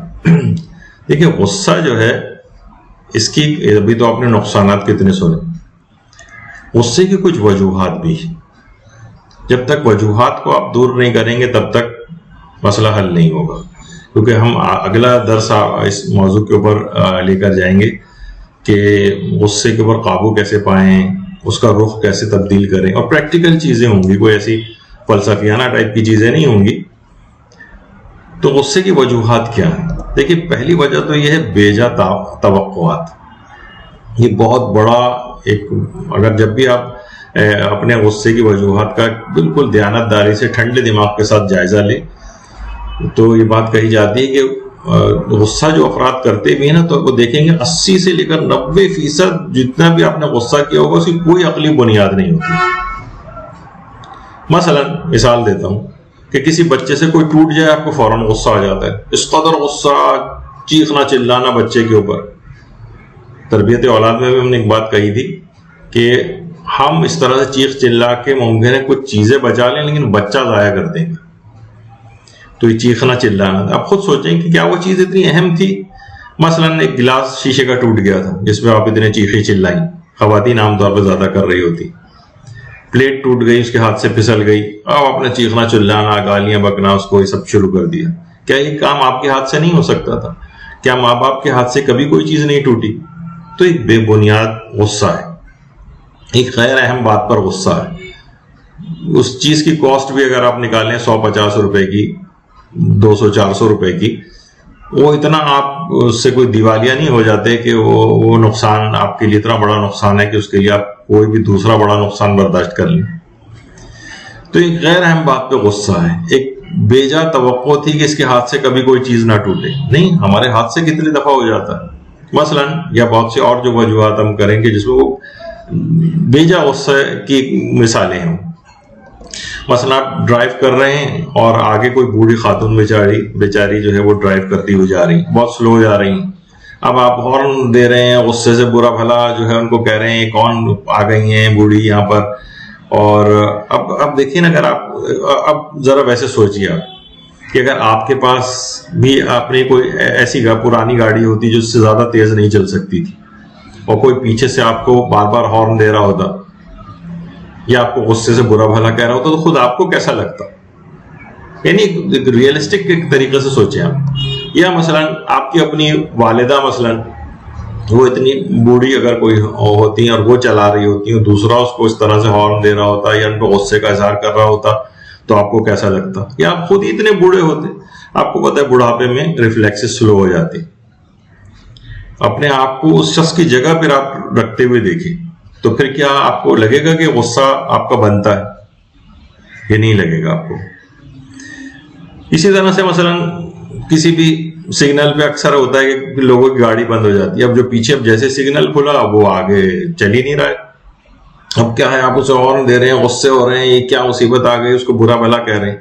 دیکھیے غصہ جو ہے اس کی ابھی تو آپ نے نقصانات کتنے سنے، غصے کی کچھ وجوہات بھی. جب تک وجوہات کو آپ دور نہیں کریں گے تب تک مسئلہ حل نہیں ہوگا، کیونکہ ہم اگلا درس اس موضوع کے اوپر لے کر جائیں گے کہ غصے کے اوپر قابو کیسے پائیں، اس کا رخ کیسے تبدیل کریں، اور پریکٹیکل چیزیں ہوں گی، کوئی ایسی فلسفیانہ ٹائپ کی چیزیں نہیں ہوں گی. تو غصے کی وجوہات کیا ہیں؟ دیکھیے پہلی وجہ تو یہ ہے بیجا توقعات. یہ بہت بڑا ایک، اگر جب بھی آپ اپنے غصے کی وجوہات کا بالکل دیانتداری سے ٹھنڈے دماغ کے ساتھ جائزہ لیں تو یہ بات کہی جاتی ہے کہ غصہ جو افراد کرتے بھی ہیں نا تو وہ دیکھیں گے 80 سے لے کر 90% جتنا بھی آپ نے غصہ کیا ہوگا اس کی کوئی عقلی بنیاد نہیں ہوتی. مثلا مثال دیتا ہوں کہ کسی بچے سے کوئی ٹوٹ جائے آپ کو فوراً غصہ آ جاتا ہے، اس قدر غصہ، چیخنا چلانا بچے کے اوپر. تربیت اولاد میں بھی ہم نے ایک بات کہی تھی کہ ہم اس طرح سے چیخ چلا کے ممکن ہے کچھ چیزیں بچا لیں لیکن بچہ ضائع کر دیں گے. تو یہ چیخنا چلانا، آپ خود سوچیں کہ کیا وہ چیز اتنی اہم تھی؟ مثلا ایک گلاس شیشے کا ٹوٹ گیا تھا جس میں آپ اتنے چیخیں چلائیں، خواتین عام طور پہ زیادہ کر رہی ہوتی. پلیٹ ٹوٹ گئی، اس کے ہاتھ سے پھسل گئی، اب آپ نے چیخنا چلانا، گالیاں بکنا اس کو یہ سب شروع کر دیا. کیا یہ کام آپ کے ہاتھ سے نہیں ہو سکتا تھا؟ کیا ماں باپ کے ہاتھ سے کبھی کوئی چیز نہیں ٹوٹی؟ تو ایک بے بنیاد غصہ ہے، ایک غیر اہم بات پر غصہ ہے. اس چیز کی کاسٹ بھی اگر آپ نکالیں 150 روپے کی، 200-400 روپے کی، وہ اتنا آپ اس سے کوئی دیوالیہ نہیں ہو جاتے کہ وہ نقصان آپ کے لیے اتنا بڑا نقصان ہے کہ اس کے لیے آپ کوئی بھی دوسرا بڑا نقصان برداشت کر لیں. تو ایک غیر اہم بات پہ غصہ ہے. ایک بیجا توقع تھی کہ اس کے ہاتھ سے کبھی کوئی چیز نہ ٹوٹے، نہیں، ہمارے ہاتھ سے کتنی دفعہ ہو جاتا ہے. مثلا یا بہت سے اور جو وجوہات ہم کریں گے جس میں وہ بیجا غصے کی مثالیں ہیں. مثلا آپ ڈرائیو کر رہے ہیں اور آگے کوئی بوڑھی خاتون بیچاری جو ہے وہ ڈرائیو کرتی ہوئی جا رہی، بہت سلو جا رہی ہیں. اب آپ ہارن دے رہے ہیں، غصے سے برا بھلا جو ہے ان کو کہہ رہے ہیں کون آ گئی ہیں بوڑھی یہاں پر. اور اب دیکھیے نا، اگر آپ اب ذرا ویسے سوچیے آپ کہ اگر آپ کے پاس بھی اپنی کوئی ایسی پرانی گاڑی ہوتی جو اس سے زیادہ تیز نہیں چل سکتی تھی اور کوئی پیچھے سے آپ کو بار بار ہارن دے رہا ہوتا یا آپ کو غصے سے برا بھلا کہہ رہا ہوتا تو خود آپ کو کیسا لگتا؟ یعنی ریئلسٹک طریقے سے سوچیں آپ. یا مثلا آپ کی اپنی والدہ مثلا وہ اتنی بوڑھی اگر کوئی ہوتی ہیں اور وہ چلا رہی ہوتی ہیں، دوسرا اس کو اس طرح سے ہارن دے رہا ہوتا یا ان کو غصے کا اظہار کر رہا ہوتا تو آپ کو کیسا لگتا؟ یا آپ خود ہی اتنے بوڑھے ہوتے، آپ کو پتہ ہے بڑھاپے میں ریفلیکسز سلو ہو جاتے. اپنے آپ کو اس شخص کی جگہ پھر آپ رکھتے ہوئے دیکھیں تو پھر کیا آپ کو لگے گا کہ غصہ آپ کا بنتا ہے؟ یہ نہیں لگے گا آپ کو. اسی طرح سے مثلا کسی بھی سگنل پہ اکثر ہوتا ہے کہ لوگوں کی گاڑی بند ہو جاتی ہے. اب جو پیچھے اب جیسے سگنل کھلا وہ آگے چل ہی نہیں رہا ہے. اب کیا ہے، آپ اسے ہارن دے رہے ہیں، غصے ہو رہے ہیں، یہ کیا مصیبت آ گئی، اس کو برا بھلا کہہ رہے ہیں.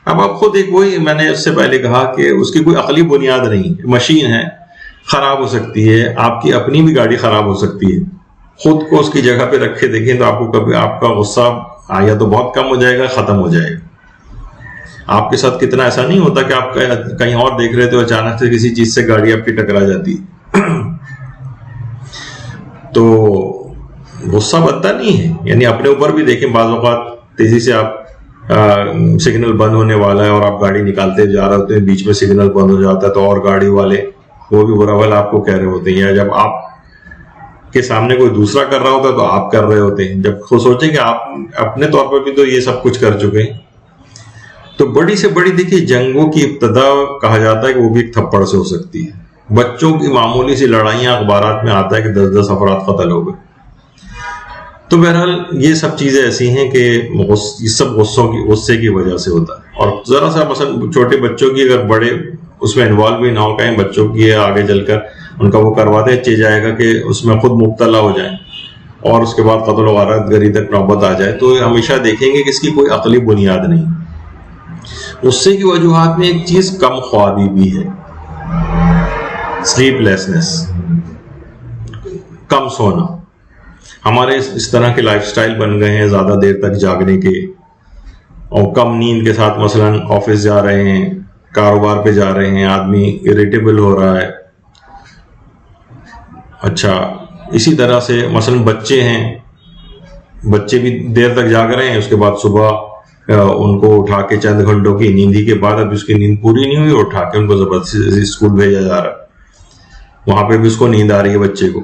اب آپ خود ایک وہی میں نے اس سے پہلے کہا کہ اس کی کوئی عقلی بنیاد نہیں. مشین ہے، خراب ہو سکتی ہے، آپ کی اپنی بھی گاڑی خراب ہو سکتی ہے. خود کو اس کی جگہ پہ رکھ کے دیکھیں تو آپ کو کبھی آپ کا غصہ یا تو بہت کم ہو جائے گا، ختم ہو جائے گا. آپ کے ساتھ کتنا ایسا نہیں ہوتا کہ آپ کہیں اور دیکھ رہے تھے اچانک سے کسی چیز سے گاڑی آپ کی ٹکرا جاتی. تو غصہ بنتا نہیں ہے. یعنی اپنے اوپر بھی دیکھیں، بعض اوقات تیزی سے آپ سگنل بند ہونے والا ہے اور آپ گاڑی نکالتے جا رہے ہوتے ہیں، بیچ میں سگنل بند ہو جاتا ہے تو اور گاڑی والے وہ بھی برا بھلا آپ کو کہہ رہے ہوتے ہیں. یا جب آپ کے سامنے کوئی دوسرا کر رہا ہوتا ہے تو آپ کر رہے ہوتے ہیں. جب خود سوچیں کہ آپ اپنے طور پر بھی تو یہ سب کچھ کر چکے ہیں. تو بڑی سے بڑی دیکھیے جنگوں کی ابتدا کہا جاتا ہے کہ وہ بھی ایک تھپڑ سے ہو سکتی ہے. بچوں کی معمولی سی لڑائیاں اخبارات میں آتا ہے کہ 10 افراد قتل ہو گئے. تو بہرحال یہ سب چیزیں ایسی ہیں کہ یہ سب غصے کی وجہ سے ہوتا ہے. اور ذرا سا مثلا چھوٹے بچوں کی اگر بڑے اس میں انوالو بھی نہ ہو، کہیں بچوں کی آگے چل کر ان کا وہ کرواتے چل جائے گا کہ اس میں خود مبتلا ہو جائیں اور اس کے بعد قتل و غارت گری تک نوبت آ جائے، تو ہمیشہ دیکھیں گے کہ اس کی کوئی عقلی بنیاد نہیں۔ غصے کی وجوہات میں ایک چیز کم خوابی بھی ہے، سلیپ لیسنس، کم سونا۔ ہمارے اس طرح کے لائف سٹائل بن گئے ہیں زیادہ دیر تک جاگنے کے، اور کم نیند کے ساتھ مثلاً آفس جا رہے ہیں، کاروبار پہ جا رہے ہیں، آدمی اریٹیبل ہو رہا ہے۔ اچھا، اسی طرح سے مثلاً بچے ہیں، بچے بھی دیر تک جاگ رہے ہیں، اس کے بعد صبح ان کو اٹھا کے چند گھنٹوں کی نیندی کے بعد ابھی اس کی نیند پوری نہیں ہوئی، اٹھا کے ان کو زبردستی اسکول بھیجا جا رہا ہے، وہاں پہ بھی اس کو نیند آ رہی ہے بچے کو۔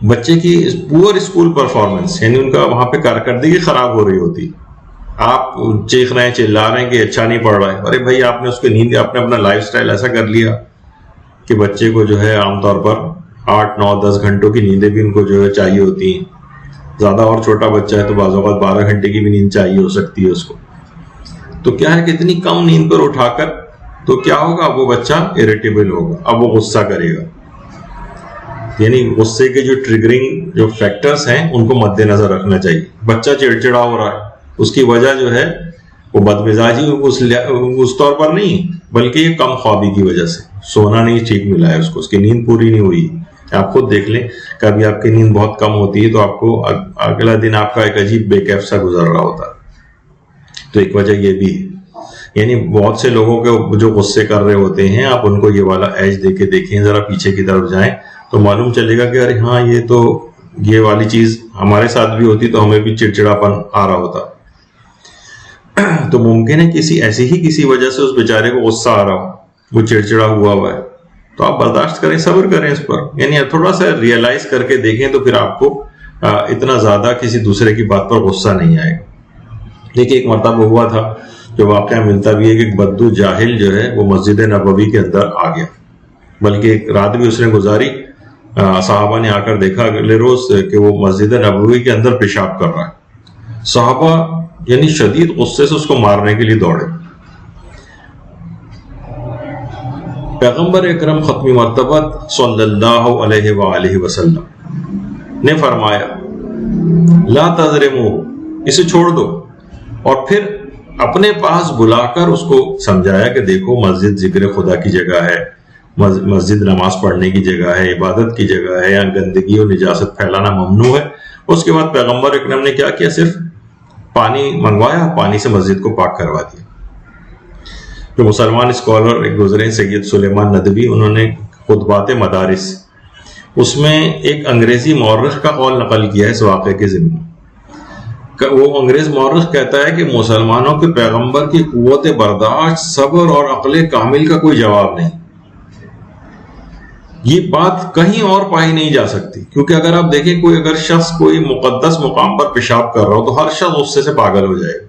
بچے کی پور اسکول پرفارمنس، یعنی ان کا وہاں پہ کارکردگی خراب ہو رہی ہوتی، آپ چیخ رہے ہیں، چلا رہے ہیں کہ اچھا نہیں پڑھ رہا ہے۔ ارے بھائی، آپ نے اس کی نیند، آپ نے اپنا لائف سٹائل ایسا کر لیا کہ بچے کو جو ہے عام طور پر 8، 9، 10 گھنٹوں کی نیندیں بھی ان کو جو ہے چاہیے ہوتی ہیں، زیادہ اور چھوٹا بچہ ہے تو بعض اوقات 12 گھنٹے کی بھی نیند چاہیے ہو سکتی ہے اس کو۔ تو کیا ہے کہ اتنی کم نیند پر اٹھا کر تو کیا ہوگا، وہ بچہ اریٹیبل ہوگا، اب وہ غصہ کرے گا۔ یعنی غصے کے جو ٹریگرنگ جو فیکٹرز ہیں ان کو مد نظر رکھنا چاہیے۔ بچہ چڑچڑا ہو رہا ہے، اس کی وجہ جو ہے وہ بد مزاجی اس طور پر نہیں، بلکہ یہ کم خوابی کی وجہ سے، سونا نہیں ٹھیک ملا ہے اس کی نیند پوری نہیں ہوئی۔ آپ خود دیکھ لیں، کبھی آپ کی نیند بہت کم ہوتی ہے تو آپ کو اگلا دن آپ کا ایک عجیب بے کیف سا گزر رہا ہوتا ہے۔ تو ایک وجہ یہ بھی ہے، یعنی بہت سے لوگوں کے جو غصے کر رہے ہوتے ہیں، آپ ان کو یہ والا ایج دے کے دیکھیں، ذرا پیچھے کی طرف جائیں تو معلوم چلے گا کہ ارے ہاں، یہ والی چیز ہمارے ساتھ بھی ہوتی تو ہمیں بھی چڑچڑاپن آ رہا ہوتا۔ تو ممکن ہے کسی وجہ سے اس بیچارے کو غصہ آ رہا ہو، وہ چڑچڑا ہوا ہے، تو آپ برداشت کریں، صبر کریں اس پر، یعنی تھوڑا سا ریئلائز کر کے دیکھیں تو پھر آپ کو اتنا زیادہ کسی دوسرے کی بات پر غصہ نہیں آئے گا۔ دیکھیے، ایک مرتبہ ہوا تھا جو واقعہ ملتا بھی ہے کہ بدو جاہل جو ہے وہ مسجد نبوی کے اندر آ گیا، بلکہ ایک رات بھی اس نے گزاری۔ صحابہ نے آ کر دیکھا اگلے روز کہ وہ مسجد نبوی کے اندر پیشاب کر رہا ہے۔ صحابہ یعنی شدید غصے سے اس کو مارنے کے لیے دوڑے۔ پیغمبر اکرم ختمی مرتبہ صلی اللہ علیہ وآلہ وسلم نے فرمایا، لا تظلموا، اسے چھوڑ دو، اور پھر اپنے پاس بلا کر اس کو سمجھایا کہ دیکھو، مسجد ذکر خدا کی جگہ ہے، مسجد نماز پڑھنے کی جگہ ہے، عبادت کی جگہ ہے، یہاں گندگی اور نجاست پھیلانا ممنوع ہے۔ اس کے بعد پیغمبر اکرم نے کیا کیا، صرف پانی منگوایا، پانی سے مسجد کو پاک کروا دیا۔ جو مسلمان اسکالر ایک گزرے سید سلیمان ندوی، انہوں نے خطبات مدارس، اس میں ایک انگریزی مورخ کا قول نقل کیا ہے اس واقعے کے ضمن میں۔ وہ انگریز مورخ کہتا ہے کہ مسلمانوں کے پیغمبر کی قوت برداشت، صبر اور عقل کامل کا کوئی جواب نہیں۔ یہ بات کہیں اور پائی نہیں جا سکتی، کیونکہ اگر آپ دیکھیں اگر شخص کوئی مقدس مقام پر پیشاب کر رہا ہو تو ہر شخص غصے سے پاگل ہو جائے گا،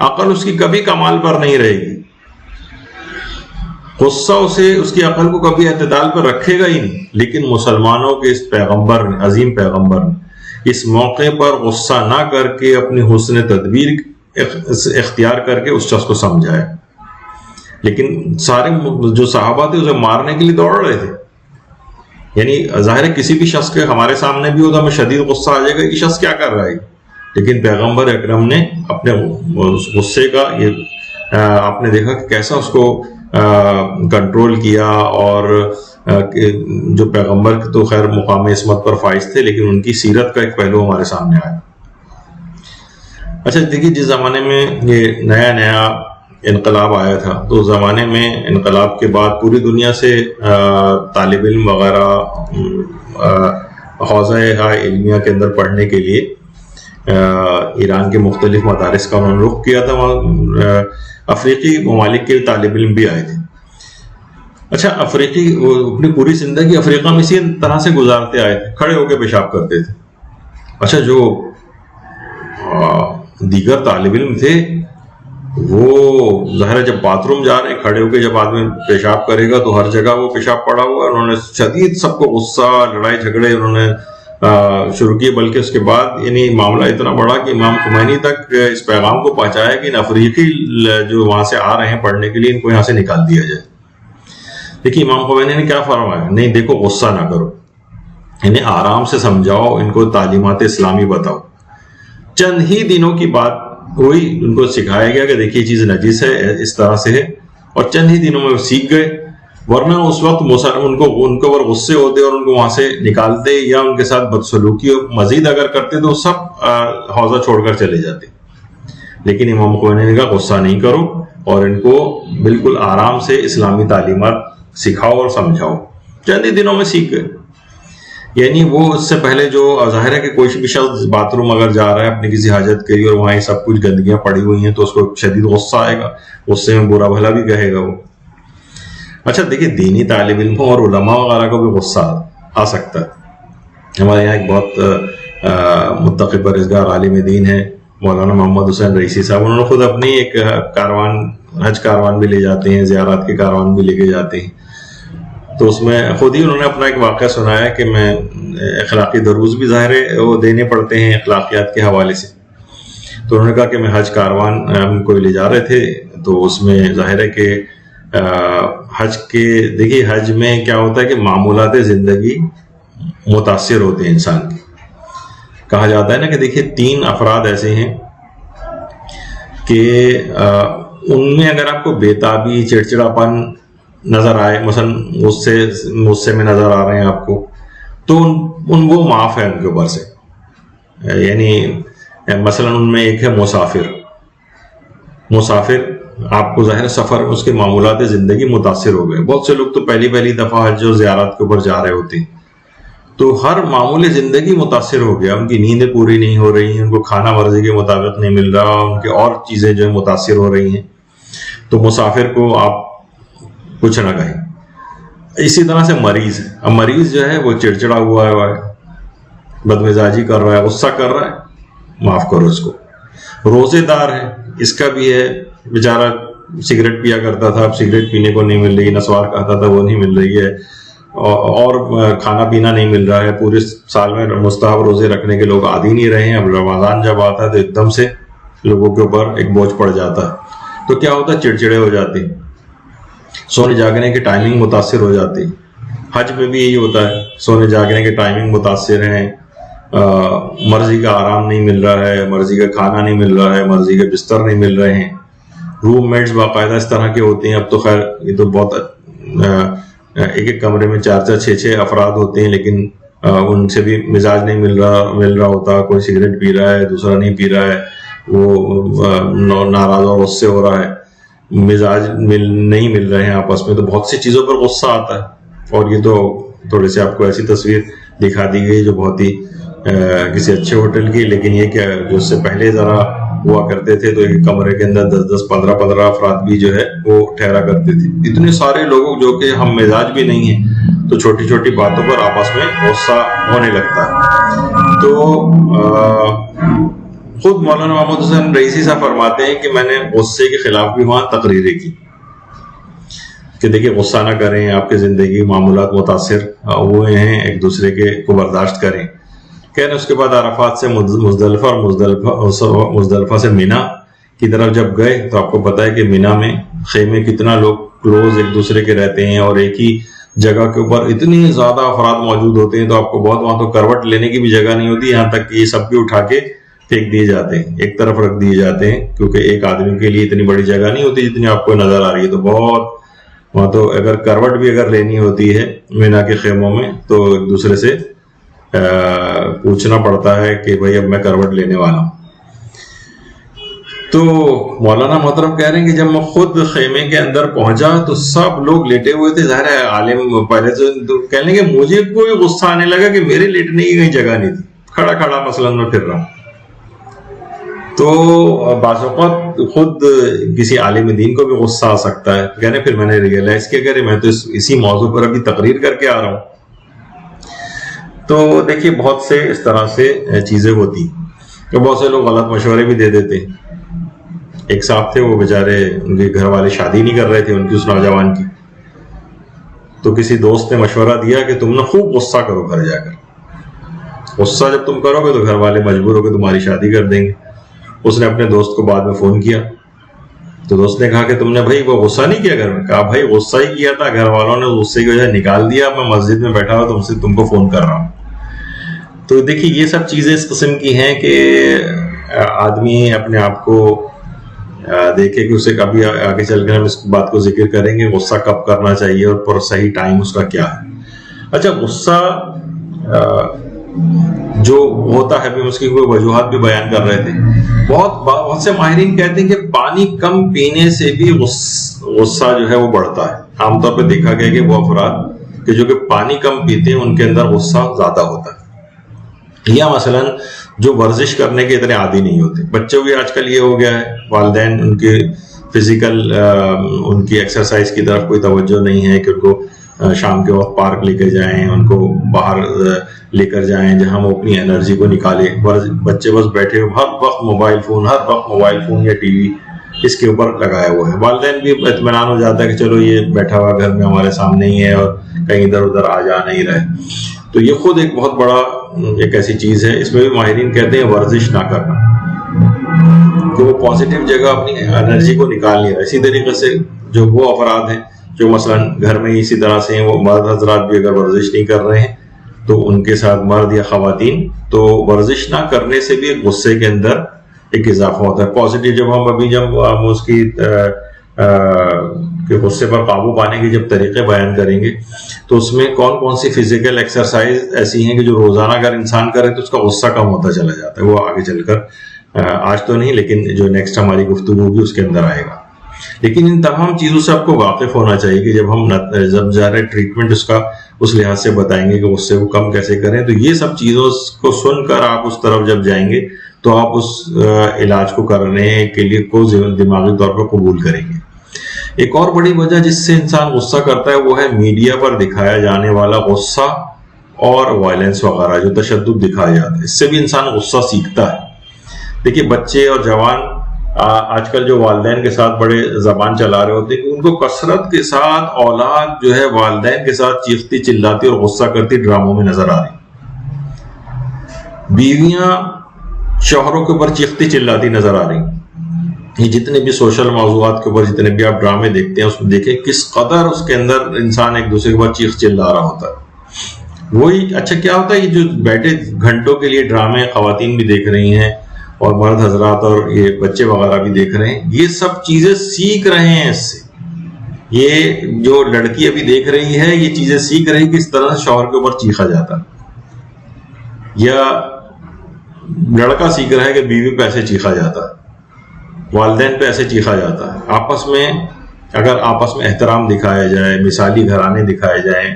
عقل اس کی کبھی کمال پر نہیں رہے گی، غصہ اس کی عقل کو کبھی اعتدال پر رکھے گا ہی نہیں۔ لیکن مسلمانوں کے اس پیغمبر نے، عظیم پیغمبر نے، اس موقع پر غصہ نہ کر کے اپنی حسن تدبیر اختیار کر کے اس شخص کو سمجھایا۔ لیکن سارے جو صحابہ تھے اسے مارنے کے لیے دوڑ رہے تھے۔ یعنی ظاہر ہے کسی بھی شخص کے ہمارے سامنے بھی ہو تو ہمیں شدید غصہ آ جائے گا، یہ شخص کیا کر رہا ہے، لیکن پیغمبر اکرم نے اپنے غصے کا آپ نے دیکھا کہ کیسا اس کو کنٹرول کیا، اور جو پیغمبر تو خیر مقام عصمت پر فائز تھے، لیکن ان کی سیرت کا ایک پہلو ہمارے سامنے آیا۔ اچھا دیکھیے، جس زمانے میں یہ نیا انقلاب آیا تھا تو اس زمانے میں انقلاب کے بعد پوری دنیا سے طالب علم وغیرہ حوزہ علمیہ کے اندر پڑھنے کے لیے ایران کے مختلف مدارس کا انہوں نے رخ کیا تھا۔ وہاں افریقی ممالک کے طالب علم بھی آئے تھے۔ اچھا، افریقی وہ اپنی پوری زندگی افریقہ میں اسی طرح سے گزارتے آئے تھے، کھڑے ہو کے پیشاب کرتے تھے۔ اچھا، جو دیگر طالب علم تھے وہ ظاہر جب باتھ روم جا رہے ہیں، کھڑے ہو کے جب آدمی پیشاب کرے گا تو ہر جگہ وہ پیشاب پڑا ہوا ہے، انہوں نے شدید سب کو غصہ، لڑائی جھگڑے انہوں نے شروع کی، بلکہ اس کے بعد یعنی معاملہ اتنا بڑا کہ امام خمینی تک اس پیغام کو پہنچایا کہ ان افریقی جو وہاں سے آ رہے ہیں پڑھنے کے لیے ان کو یہاں سے نکال دیا جائے۔ دیکھیے امام خمینی نے کیا فرمایا، نہیں دیکھو غصہ نہ کرو، انہیں آرام سے سمجھاؤ، ان کو تعلیمات اسلامی بتاؤ۔ چند ہی دنوں کی بات ہوئی، ان کو سکھایا گیا کہ دیکھیے چیز نجس ہے، اس طرح سے ہے، اور چند ہی دنوں میں وہ سیکھ گئے۔ ورنہ اس وقت ان کو اوپر غصے ہوتے اور ان کو وہاں سے نکالتے یا ان کے ساتھ بدسلوکی مزید اگر کرتے تو سب حوضہ چھوڑ کر چلے جاتے۔ لیکن امام خمینی نے کہا غصہ نہیں کرو اور ان کو بالکل آرام سے اسلامی تعلیمات سکھاؤ اور سمجھاؤ۔ چند ہی دنوں میں سیکھ گئے۔ یعنی وہ اس سے پہلے جو ظاہر ہے کہ کوئی بھی شخص باتھ روم اگر جا رہا ہے اپنی کسی حاجت کے لیے اور وہاں یہ سب کچھ گندگیاں پڑی ہوئی ہیں تو اس کو شدید غصہ آئے گا، غصے میں برا بھلا بھی کہے گا وہ۔ اچھا دیکھیے دینی طالب علموں اور علماء وغیرہ کو بھی غصہ آ سکتا ہے۔ ہمارے یہاں ایک بہت متقی پرہیزگار عالم دین ہے مولانا محمد حسین رئیسی صاحب، انہوں نے خود اپنی ایک کاروان، حج کاروان بھی لے جاتے ہیں، زیارات کے کاروان بھی لے کے جاتے ہیں، تو اس میں خود ہی انہوں نے اپنا ایک واقعہ سنایا کہ میں اخلاقی دروس بھی ظاہر ہے وہ دینے پڑتے ہیں اخلاقیات کے حوالے سے، تو انہوں نے کہا کہ میں حج کاروان ہم کو لے جا رہے تھے، تو اس میں ظاہر ہے کہ حج کے دیکھیے حج میں کیا ہوتا ہے کہ معمولات زندگی متاثر ہوتے ہیں انسان کی۔ کہا جاتا ہے نا کہ دیکھیے 3 افراد ایسے ہیں کہ ان میں اگر آپ کو بےتابی، چڑچڑاپن نظر آئے، مثلا غصے میں نظر آ رہے ہیں آپ کو، تو وہ معاف ہے ان کے اوپر سے۔ یعنی مثلا ان میں ایک ہے مسافر، آپ کو ظاہر سفر اس کے معمولات زندگی متاثر ہو گئے۔ بہت سے لوگ تو پہلی دفعہ حج و زیارات کے اوپر جا رہے ہوتے ہیں، تو ہر معمول زندگی متاثر ہو گیا، ان کی نیندیں پوری نہیں ہو رہی ہیں، ان کو کھانا مرضی کے مطابق نہیں مل رہا، ان کی اور چیزیں جو ہیں متاثر ہو رہی ہیں، تو مسافر کو آپ کچھ نہ کہیں۔ اسی طرح سے مریض ہے، اب مریض جو ہے وہ چڑچڑا ہوا ہے، بدمزاجی کر رہا ہے، غصہ کر رہا ہے، معاف کرو اس کو۔ روزے دار ہے، اس کا بھی ہے، بیچارہ سگریٹ پیا کرتا تھا، اب سگریٹ پینے کو نہیں مل رہی، نسوار کہتا تھا وہ نہیں مل رہی ہے، اور کھانا پینا نہیں مل رہا ہے، پورے سال میں مستحب روزے رکھنے کے لوگ عادی نہیں رہے ہیں، اب رمضان جب آتا ہے تو ایک دم سے لوگوں کے اوپر ایک بوجھ پڑ جاتا ہے، تو کیا ہوتا ہے چڑچڑے ہو جاتے ہیں، سونے جاگنے کی ٹائمنگ متاثر ہو جاتی ہے۔ حج میں بھی یہی ہوتا ہے، سونے جاگنے کی ٹائمنگ متاثر ہیں، مرضی کا آرام نہیں مل رہا ہے، مرضی کا کھانا نہیں مل رہا ہے، مرضی کے بستر نہیں مل رہے ہیں، روم میٹس باقاعدہ اس طرح کے ہوتے ہیں۔ اب تو خیر یہ تو بہت ایک کمرے میں 4 6 افراد ہوتے ہیں، لیکن ان سے بھی مزاج نہیں مل رہا ہوتا، کوئی سگریٹ پی رہا ہے، دوسرا نہیں پی رہا ہے، وہ ناراض اور غصے ہو رہا ہے، مزاج نہیں مل رہے ہیں آپس میں، تو بہت سی چیزوں پر غصہ آتا ہے۔ اور یہ تو تھوڑے سے آپ کو ایسی تصویر دکھا دی گئی جو بہت ہی کسی اچھے ہوٹل کی، لیکن یہ کہ جو اس سے پہلے ذرا ہوا کرتے تھے تو ایک کمرے کے اندر 10 15 افراد بھی جو ہے وہ ٹھہرا کرتے تھے، اتنے سارے لوگوں جو کہ ہم مزاج بھی نہیں ہیں، تو چھوٹی چھوٹی باتوں پر آپس میں غصہ ہونے لگتا ہے۔ تو خود مولانا محمد حسین رئیسی صاحب فرماتے ہیں کہ میں نے غصے کے خلاف بھی وہاں تقریریں کی کہ دیکھیے غصہ نہ کریں، آپ کے زندگی معمولات متاثر ہوئے ہیں، ایک دوسرے کے کو برداشت کریں۔ کہنے اس کے بعد عرفات سے مزدلفہ اور مزدلفہ سے مینا کی طرف جب گئے تو آپ کو پتا ہے کہ مینا میں خیمے کتنا لوگ کلوز ایک دوسرے کے رہتے ہیں، اور ایک ہی جگہ کے اوپر اتنی زیادہ افراد موجود ہوتے ہیں، تو آپ کو بہت وہاں تو کروٹ لینے کی بھی جگہ نہیں ہوتی، یہاں تک کہ یہ سب بھی اٹھا کے پھینک دیے جاتے ہیں، ایک طرف رکھ دیے جاتے ہیں، کیونکہ ایک آدمی کے لیے اتنی بڑی جگہ نہیں ہوتی جتنی آپ کو نظر آ رہی ہے۔ تو بہت وہاں تو اگر کروٹ بھی اگر لینی ہوتی ہے مینا کے خیموں میں تو ایک دوسرے سے پوچھنا پڑتا ہے کہ بھائی اب میں کروٹ لینے والا ہوں۔ تو مولانا محترم کہہ رہے ہیں کہ جب میں خود خیمے کے اندر پہنچا تو سب لوگ لیٹے ہوئے تھے، ظاہر ہے عالم پہلے تو کہنے لگے مجھے کوئی غصہ آنے لگا کہ میرے لیٹنے کی کہیں جگہ نہیں تھی، کھڑا کھڑا مثلاً میں پھر رہا ہوں۔ تو بعض اوقات خود کسی عالم دین کو بھی غصہ آ سکتا ہے، کہنے پھر میں نے ریئلائز کیا کہ میں تو اسی موضوع پر ابھی تقریر کر کے آ رہا ہوں۔ تو دیکھیے بہت سے اس طرح سے چیزیں ہوتی کہ بہت سے لوگ غلط مشورے بھی دے دیتے۔ ایک صاحب تھے، وہ بیچارے ان کے گھر والے شادی نہیں کر رہے تھے ان کی، اس نوجوان کی، تو کسی دوست نے مشورہ دیا کہ تم نے خوب غصہ کرو گھر جا کر، غصہ جب تم کرو گے تو گھر والے مجبور ہو کے تمہاری شادی کر دیں گے. اس نے اپنے دوست کو بعد میں فون کیا تو دوست نے کہا کہ تم نے بھائی وہ غصہ نہیں کیا گھر میں؟ کہا بھائی غصہ ہی کیا تھا, گھر والوں نے غصے کی وجہ نکال دیا, میں مسجد میں بیٹھا ہوا تم کو فون کر رہا ہوں. تو دیکھیے یہ سب چیزیں اس قسم کی ہیں کہ آدمی اپنے آپ کو دیکھے کہ اسے کبھی آگے چل کر ہم اس بات کو ذکر کریں گے غصہ کب کرنا چاہیے اور پر صحیح ٹائم اس کا کیا ہے. اچھا غصہ جو ہوتا ہے بھی اس کی کوئی وجوہات بھی بیان کر رہے تھے. بہت سے ماہرین کہتے ہیں کہ پانی کم پینے سے بھی غصہ جو ہے وہ بڑھتا ہے. عام طور پہ دیکھا گیا کہ وہ افراد کہ جو کہ پانی کم پیتے ہیں ان کے اندر غصہ زیادہ ہوتا ہے. یا مثلا جو ورزش کرنے کے اتنے عادی نہیں ہوتے, بچوں بھی آج کل یہ ہو گیا ہے والدین ان کے فزیکل ان کی ایکسرسائز کی طرف کوئی توجہ نہیں ہے کہ ان کو شام کے وقت پارک لے کے جائیں, ان کو باہر لے کر جائیں جہاں وہ اپنی انرجی کو نکالے. بچے بس بیٹھے ہر وقت موبائل فون یا ٹی وی اس کے اوپر لگایا ہوا ہے. والدین بھی اطمینان ہو جاتا ہے کہ چلو یہ بیٹھا ہوا گھر میں ہمارے سامنے ہی ہے اور کہیں ادھر ادھر آ جا نہیں رہے. تو یہ خود ایک بہت بڑا ایک ایسی چیز ہے. اس میں بھی ماہرین کہتے ہیں ورزش نہ کرنا کہ وہ پازیٹیو جگہ اپنی انرجی کو نکال نہیں رہا. اسی طریقے سے جو وہ افراد ہیں جو مثلا گھر میں اسی طرح سے ہیں, وہ مرد حضرات بھی اگر ورزش نہیں کر رہے ہیں تو ان کے ساتھ مرد یا خواتین, تو ورزش نہ کرنے سے بھی غصے کے اندر ایک اضافہ ہوتا ہے. پازیٹیو جب ہم اس کی کہ غصے پر قابو پانے کے جب طریقے بیان کریں گے تو اس میں کون سی فزیکل ایکسرسائز ایسی ہیں کہ جو روزانہ اگر انسان کرے تو اس کا غصہ کم ہوتا چلا جاتا ہے. وہ آگے چل کر آج تو نہیں لیکن جو نیکسٹ ہماری گفتگو ہوگی اس کے اندر آئے گا. لیکن ان تمام چیزوں سے آپ کو واقف ہونا چاہیے کہ جب جا رہے ٹریٹمنٹ اس کا اس لحاظ سے بتائیں گے کہ غصے کو کم کیسے کریں, تو یہ سب چیزوں کو سن کر آپ اس طرف جب جائیں گے تو آپ اس علاج کو کرنے کے لیے کو دماغی طور پر قبول کریں گے. ایک اور بڑی وجہ جس سے انسان غصہ کرتا ہے وہ ہے میڈیا پر دکھایا جانے والا غصہ اور وائلنس وغیرہ جو تشدد دکھایا جاتا ہے. اس سے بھی انسان غصہ سیکھتا ہے. دیکھیے بچے اور جوان آج کل جو والدین کے ساتھ بڑے زبان چلا رہے ہوتے ہیں کہ ان کو کثرت کے ساتھ اولاد جو ہے والدین کے ساتھ چیختی چلاتی اور غصہ کرتی ڈراموں میں نظر آ رہی. بیویاں شوہروں کے اوپر چیختی چلاتی نظر آ رہی. یہ جتنے بھی سوشل موضوعات کے اوپر جتنے بھی آپ ڈرامے دیکھتے ہیں اس میں دیکھیں کس قدر اس کے اندر انسان ایک دوسرے کے اوپر چیخ چلا رہا ہوتا ہے. وہی اچھا کیا ہوتا ہے, یہ جو بیٹھے گھنٹوں کے لیے ڈرامے خواتین بھی دیکھ رہی ہیں اور مرد حضرات اور یہ بچے وغیرہ بھی دیکھ رہے ہیں, یہ سب چیزیں سیکھ رہے ہیں اس سے. یہ جو لڑکی ابھی دیکھ رہی ہے یہ چیزیں سیکھ رہی کہ اس طرح سے شوہر کے اوپر چیخا جاتا, یا لڑکا سیکھ رہا ہے کہ بیوی پہ ایسے چیخا جاتا, والدین پہ ایسے چیخا جاتا ہے. آپس میں اگر آپس میں احترام دکھایا جائے, مثالی گھرانے دکھائے جائیں.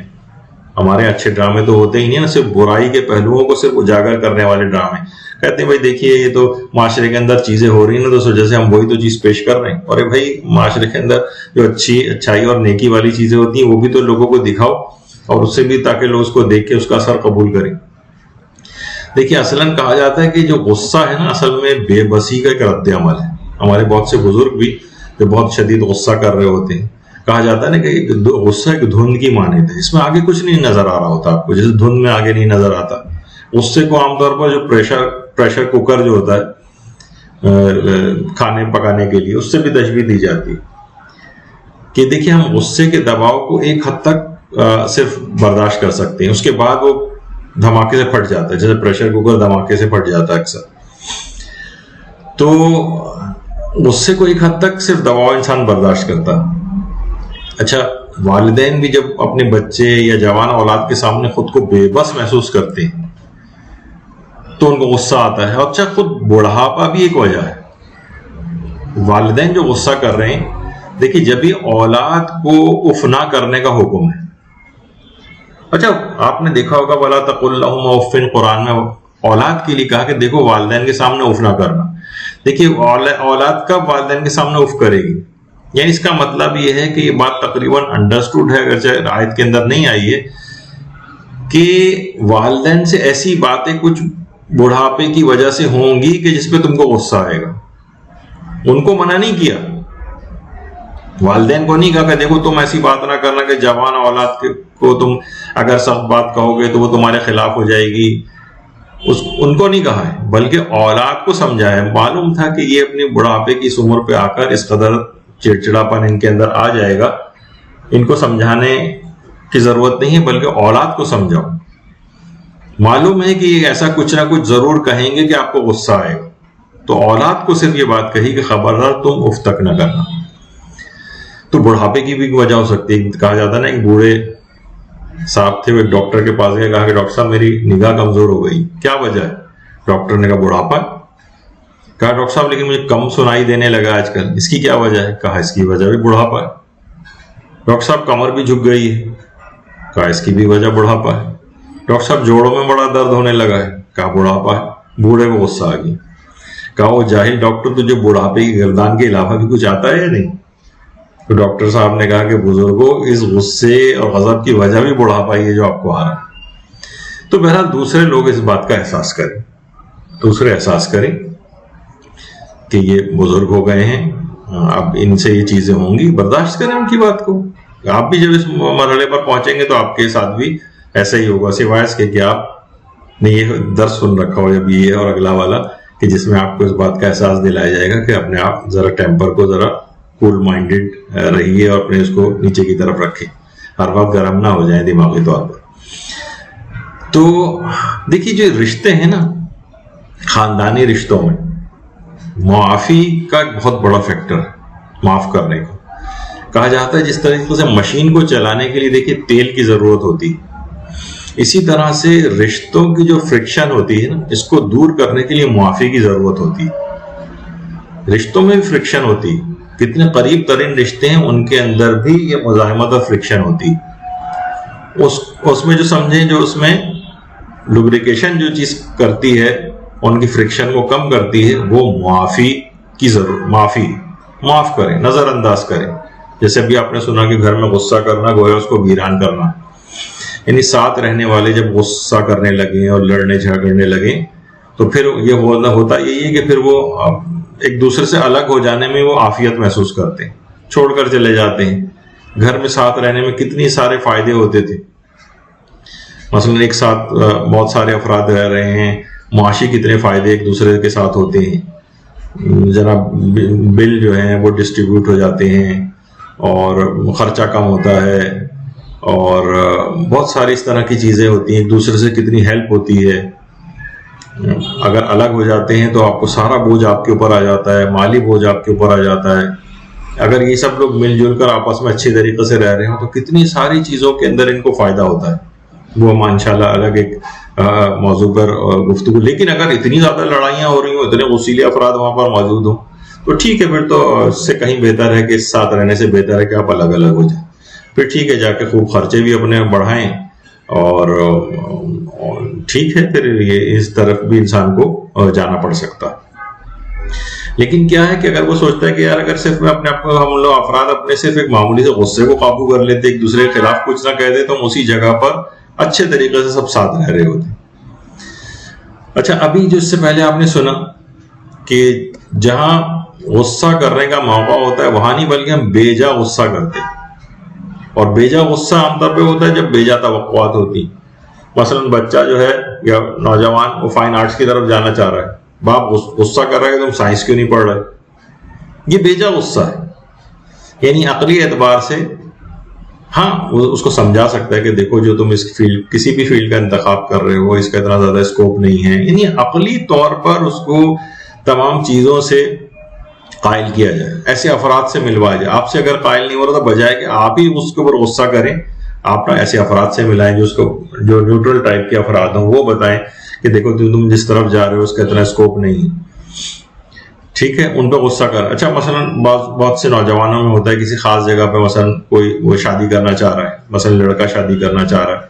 ہمارے اچھے ڈرامے تو ہوتے ہی نہیں نا, صرف برائی کے پہلوؤں کو صرف اجاگر کرنے والے ڈرامے. کہتے ہیں بھائی دیکھیے یہ تو معاشرے کے اندر چیزیں ہو رہی ہیں نا, تو اس وجہ سے ہم وہی تو چیز پیش کر رہے ہیں. اور بھائی معاشرے کے اندر جو اچھائی اور نیکی والی چیزیں ہوتی ہیں وہ بھی تو لوگوں کو دکھاؤ, اور اس سے بھی تاکہ لوگ اس کو دیکھ کے اس کا اثر قبول کریں. دیکھیے اصلاً کہا جاتا ہے کہ جو غصہ ہے نا اصل میں بے بسی کا ایک رد عمل ہے. ہمارے بہت سے بزرگ بھی جو بہت شدید غصہ کر رہے ہوتے ہیں, کہا جاتا ہے نا کہ غصہ ایک دھند کی مانند ہے, اس میں آگے کچھ نہیں نظر آ رہا ہوتا آپ کو, جیسے دھند میں آگے نہیں نظر آتا. غصے کو عام طور پر جو پریشر کوکر جو ہوتا ہے کھانے پکانے کے لیے, اس سے بھی تشبیہ دی جاتی ہے کہ دیکھیے ہم غصے کے دباؤ کو ایک حد تک صرف برداشت کر سکتے ہیں, اس کے بعد وہ دھماکے سے پھٹ جاتا ہے, جیسے پریشر کوکر دھماکے سے پھٹ جاتا ہے اکثر. تو غصے کو ایک حد تک صرف دباؤ انسان برداشت کرتا. اچھا والدین بھی جب اپنے بچے یا جوان اولاد کے سامنے خود کو بے بس محسوس کرتے ہیں تو ان کو غصہ آتا ہے. اور اچھا خود بڑھاپا بھی ایک وجہ ہے. والدین جو غصہ کر رہے ہیں, دیکھیے جب بھی اولاد کو اف نہ کرنے کا حکم ہے. اچھا آپ نے دیکھا ہوگا وَلَا تَقُلْ لَهُمَا اُفٍّ, قرآن میں اولاد کے لیے کہا کہ دیکھو والدین کے سامنے اف نہ کرنا. دیکھیے اولاد کب والدین کے سامنے اف کرے گی, یعنی اس کا مطلب یہ ہے کہ یہ بات تقریباً انڈرسٹوڈ ہے, اگرچہ آیت کے اندر نہیں آئی ہے, کہ والدین سے ایسی باتیں کچھ بڑھاپے کی وجہ سے ہوں گی کہ جس پہ تم کو غصہ آئے گا. ان کو منع نہیں کیا, والدین کو نہیں کہا کہ دیکھو تم ایسی بات نہ کرنا کہ جوان اولاد کو تم اگر سخت بات کہو گے تو وہ تمہارے خلاف ہو جائے گی. ان کو نہیں کہا ہے بلکہ اولاد کو سمجھا ہے. معلوم تھا کہ یہ اپنی بڑھاپے کی اس عمر پہ آ کر اس قدر چڑچڑاپن ان کے اندر آ جائے گا, ان کو سمجھانے کی ضرورت نہیں ہے بلکہ اولاد کو سمجھاؤ. معلوم ہے کہ یہ ایسا کچھ نہ کچھ ضرور کہیں گے کہ آپ کو غصہ آئے گا, تو اولاد کو صرف یہ بات کہی کہ خبردار تم اف تک نہ کرنا. تو بڑھاپے کی بھی وجہ ہو سکتی ہے. کہا جاتا ہے نا, ایک بوڑھے صاحب تھے, وہ ایک ڈاکٹر کے پاس گئے, کہا کہ ڈاکٹر صاحب میری نگاہ کمزور ہو گئی, کیا وجہ ہے؟ ڈاکٹر نے کہا بڑھاپا. کہا ڈاکٹر صاحب لیکن مجھے کم سنائی دینے لگا آج کل, اس کی کیا وجہ ہے؟ کہا اس کی وجہ بھی بڑھاپا ہے. ڈاکٹر صاحب کمر بھی جھک گئی ہے, کہا اس کی بھی وجہ بڑھاپا ہے. ڈاکٹر صاحب جوڑوں میں بڑا درد ہونے لگا ہے, کہا بڑھاپا ہے. بوڑھے کو غصہ آ گیا. کہا وہ جاہل ڈاکٹر, تجھے بڑھاپے کی گردان کے علاوہ بھی کچھ آتا ہے یا نہیں؟ تو ڈاکٹر صاحب نے کہا کہ بزرگوں, اس غصے اور غضب کی وجہ بھی بڑھاپا ہی ہے جو آپ کو آ رہا ہے. تو بہرحال دوسرے لوگ اس بات کا احساس کریں, دوسرے احساس کریں کہ یہ بزرگ ہو گئے ہیں, اب ان سے یہ چیزیں ہوں گی, برداشت کریں ان کی بات کو. آپ بھی جب اس مرحلے پر پہنچیں گے تو آپ کے ساتھ بھی ایسا ہی ہوگا, سوائے اس کے کہ آپ نے یہ درس سن رکھا ہو, جب یہ اور اگلا والا, کہ جس میں آپ کو اس بات کا احساس دلایا جائے گا کہ اپنے آپ ذرا ٹیمپر کو ذرا کول مائنڈڈ رہیے اور اپنے اس کو نیچے کی طرف رکھیں, ہر وقت گرم نہ ہو جائیں دماغی طور پر. تو دیکھیے جو رشتے ہیں نا, خاندانی رشتوں میں معافی کا ایک بہت بڑا فیکٹر ہے, معاف کرنے کو. کہا جاتا ہے جس طریقے سے مشین کو چلانے کے لیے دیکھیے تیل کی ضرورت ہوتی ہے, اسی طرح سے رشتوں کی جو فرکشن ہوتی ہے نا, اس کو دور کرنے کے لیے معافی کی ضرورت ہوتی ہے. رشتوں میں بھی فرکشن ہوتی ہے, کتنے قریب ترین رشتے ہیں ان کے اندر بھی یہ مزاحمت اور فرکشن ہوتی ہے. اس میں جو سمجھیں, جو اس میں لوبریکیشن جو چیز کرتی ہے, ان کی فرکشن کو کم کرتی ہے, وہ معافی کی ضرورت. معافی, معاف کریں, نظر انداز کریں. جیسے ابھی آپ نے سنا کہ گھر میں غصہ کرنا گویا اس کو ویران کرنا, یعنی ساتھ رہنے والے جب غصہ کرنے لگیں اور لڑنے جھگڑنے لگیں تو پھر یہ ہوتا یہی ہے کہ پھر وہ ایک دوسرے سے الگ ہو جانے میں وہ عافیت محسوس کرتے ہیں, چھوڑ کر چلے جاتے ہیں. گھر میں ساتھ رہنے میں کتنی سارے فائدے ہوتے تھے. مثلا ایک ساتھ بہت سارے افراد رہ رہے ہیں, معاشی کتنے فائدے ایک دوسرے کے ساتھ ہوتے ہیں. جناب بل جو ہیں وہ ڈسٹریبیوٹ ہو جاتے ہیں اور خرچہ کم ہوتا ہے, اور بہت ساری اس طرح کی چیزیں ہوتی ہیں, ایک دوسرے سے کتنی ہیلپ ہوتی ہے. اگر الگ ہو جاتے ہیں تو آپ کو سارا بوجھ آپ کے اوپر آ جاتا ہے, مالی بوجھ آپ کے اوپر آ جاتا ہے. اگر یہ سب لوگ مل جل کر آپس میں اچھی طریقے سے رہ رہے ہوں تو کتنی ساری چیزوں کے اندر ان کو فائدہ ہوتا ہے. وہ ماشاءاللہ الگ ایک موضوع پر گفتگو. لیکن اگر اتنی زیادہ لڑائیاں ہو رہی ہوں, اتنے غصیلے افراد وہاں پر موجود ہوں, تو ٹھیک ہے, پھر تو اس سے کہیں بہتر ہے کہ ساتھ رہنے سے بہتر ہے کہ آپ الگ الگ ہو جائیں. پھر ٹھیک ہے, جا کے خوب خرچے بھی اپنے بڑھائیں, اور ٹھیک ہے, پھر یہ اس طرف بھی انسان کو جانا پڑ سکتا ہے. لیکن کیا ہے کہ اگر وہ سوچتا ہے کہ یار اگر صرف میں اپنے آپ کو, ہم لوگ افراد اپنے صرف ایک معمولی سے غصے کو قابو کر لیتے, ایک دوسرے کے خلاف کچھ نہ کہہ دے, تو ہم اسی جگہ پر اچھے طریقے سے سب ساتھ رہ رہے ہوتے. اچھا, ابھی جو اس سے پہلے آپ نے سنا کہ جہاں غصہ کرنے کا موقع ہوتا ہے وہاں نہیں بلکہ ہم بے جا غصہ کرتے, اور بے جا غصہ عام طور پہ ہوتا ہے جب بے جا توقعات ہوتی. مثلا بچہ جو ہے یا نوجوان وہ فائن آرٹس کی طرف جانا چاہ رہا ہے, باپ غصہ کر رہا ہے کہ تم سائنس کیوں نہیں پڑھ رہے. یہ بے جا غصہ ہے. یعنی عقلی اعتبار سے ہاں اس کو سمجھا سکتا ہے کہ دیکھو جو تم اس فیلڈ, کسی بھی فیلڈ کا انتخاب کر رہے ہو, اس کا اتنا زیادہ اسکوپ نہیں ہے. یعنی عقلی طور پر اس کو تمام چیزوں سے قائل کیا جائے, ایسے افراد سے ملوایا جائے. آپ سے اگر قائل نہیں ہو رہا تو بجائے کہ آپ ہی اس کے اوپر غصہ کریں, آپ نہ ایسے افراد سے ملائیں جو اس کو, جو نیوٹرل ٹائپ کے افراد ہوں, وہ بتائیں کہ دیکھو تم جس طرف جا رہے ہو اس کا اتنا اسکوپ نہیں ہے. ٹھیک ہے, ان پہ غصہ کر. اچھا, مثلا بہت سے نوجوانوں میں ہوتا ہے کسی خاص جگہ پہ مثلا کوئی وہ شادی کرنا چاہ رہا ہے, مثلا لڑکا شادی کرنا چاہ رہا ہے,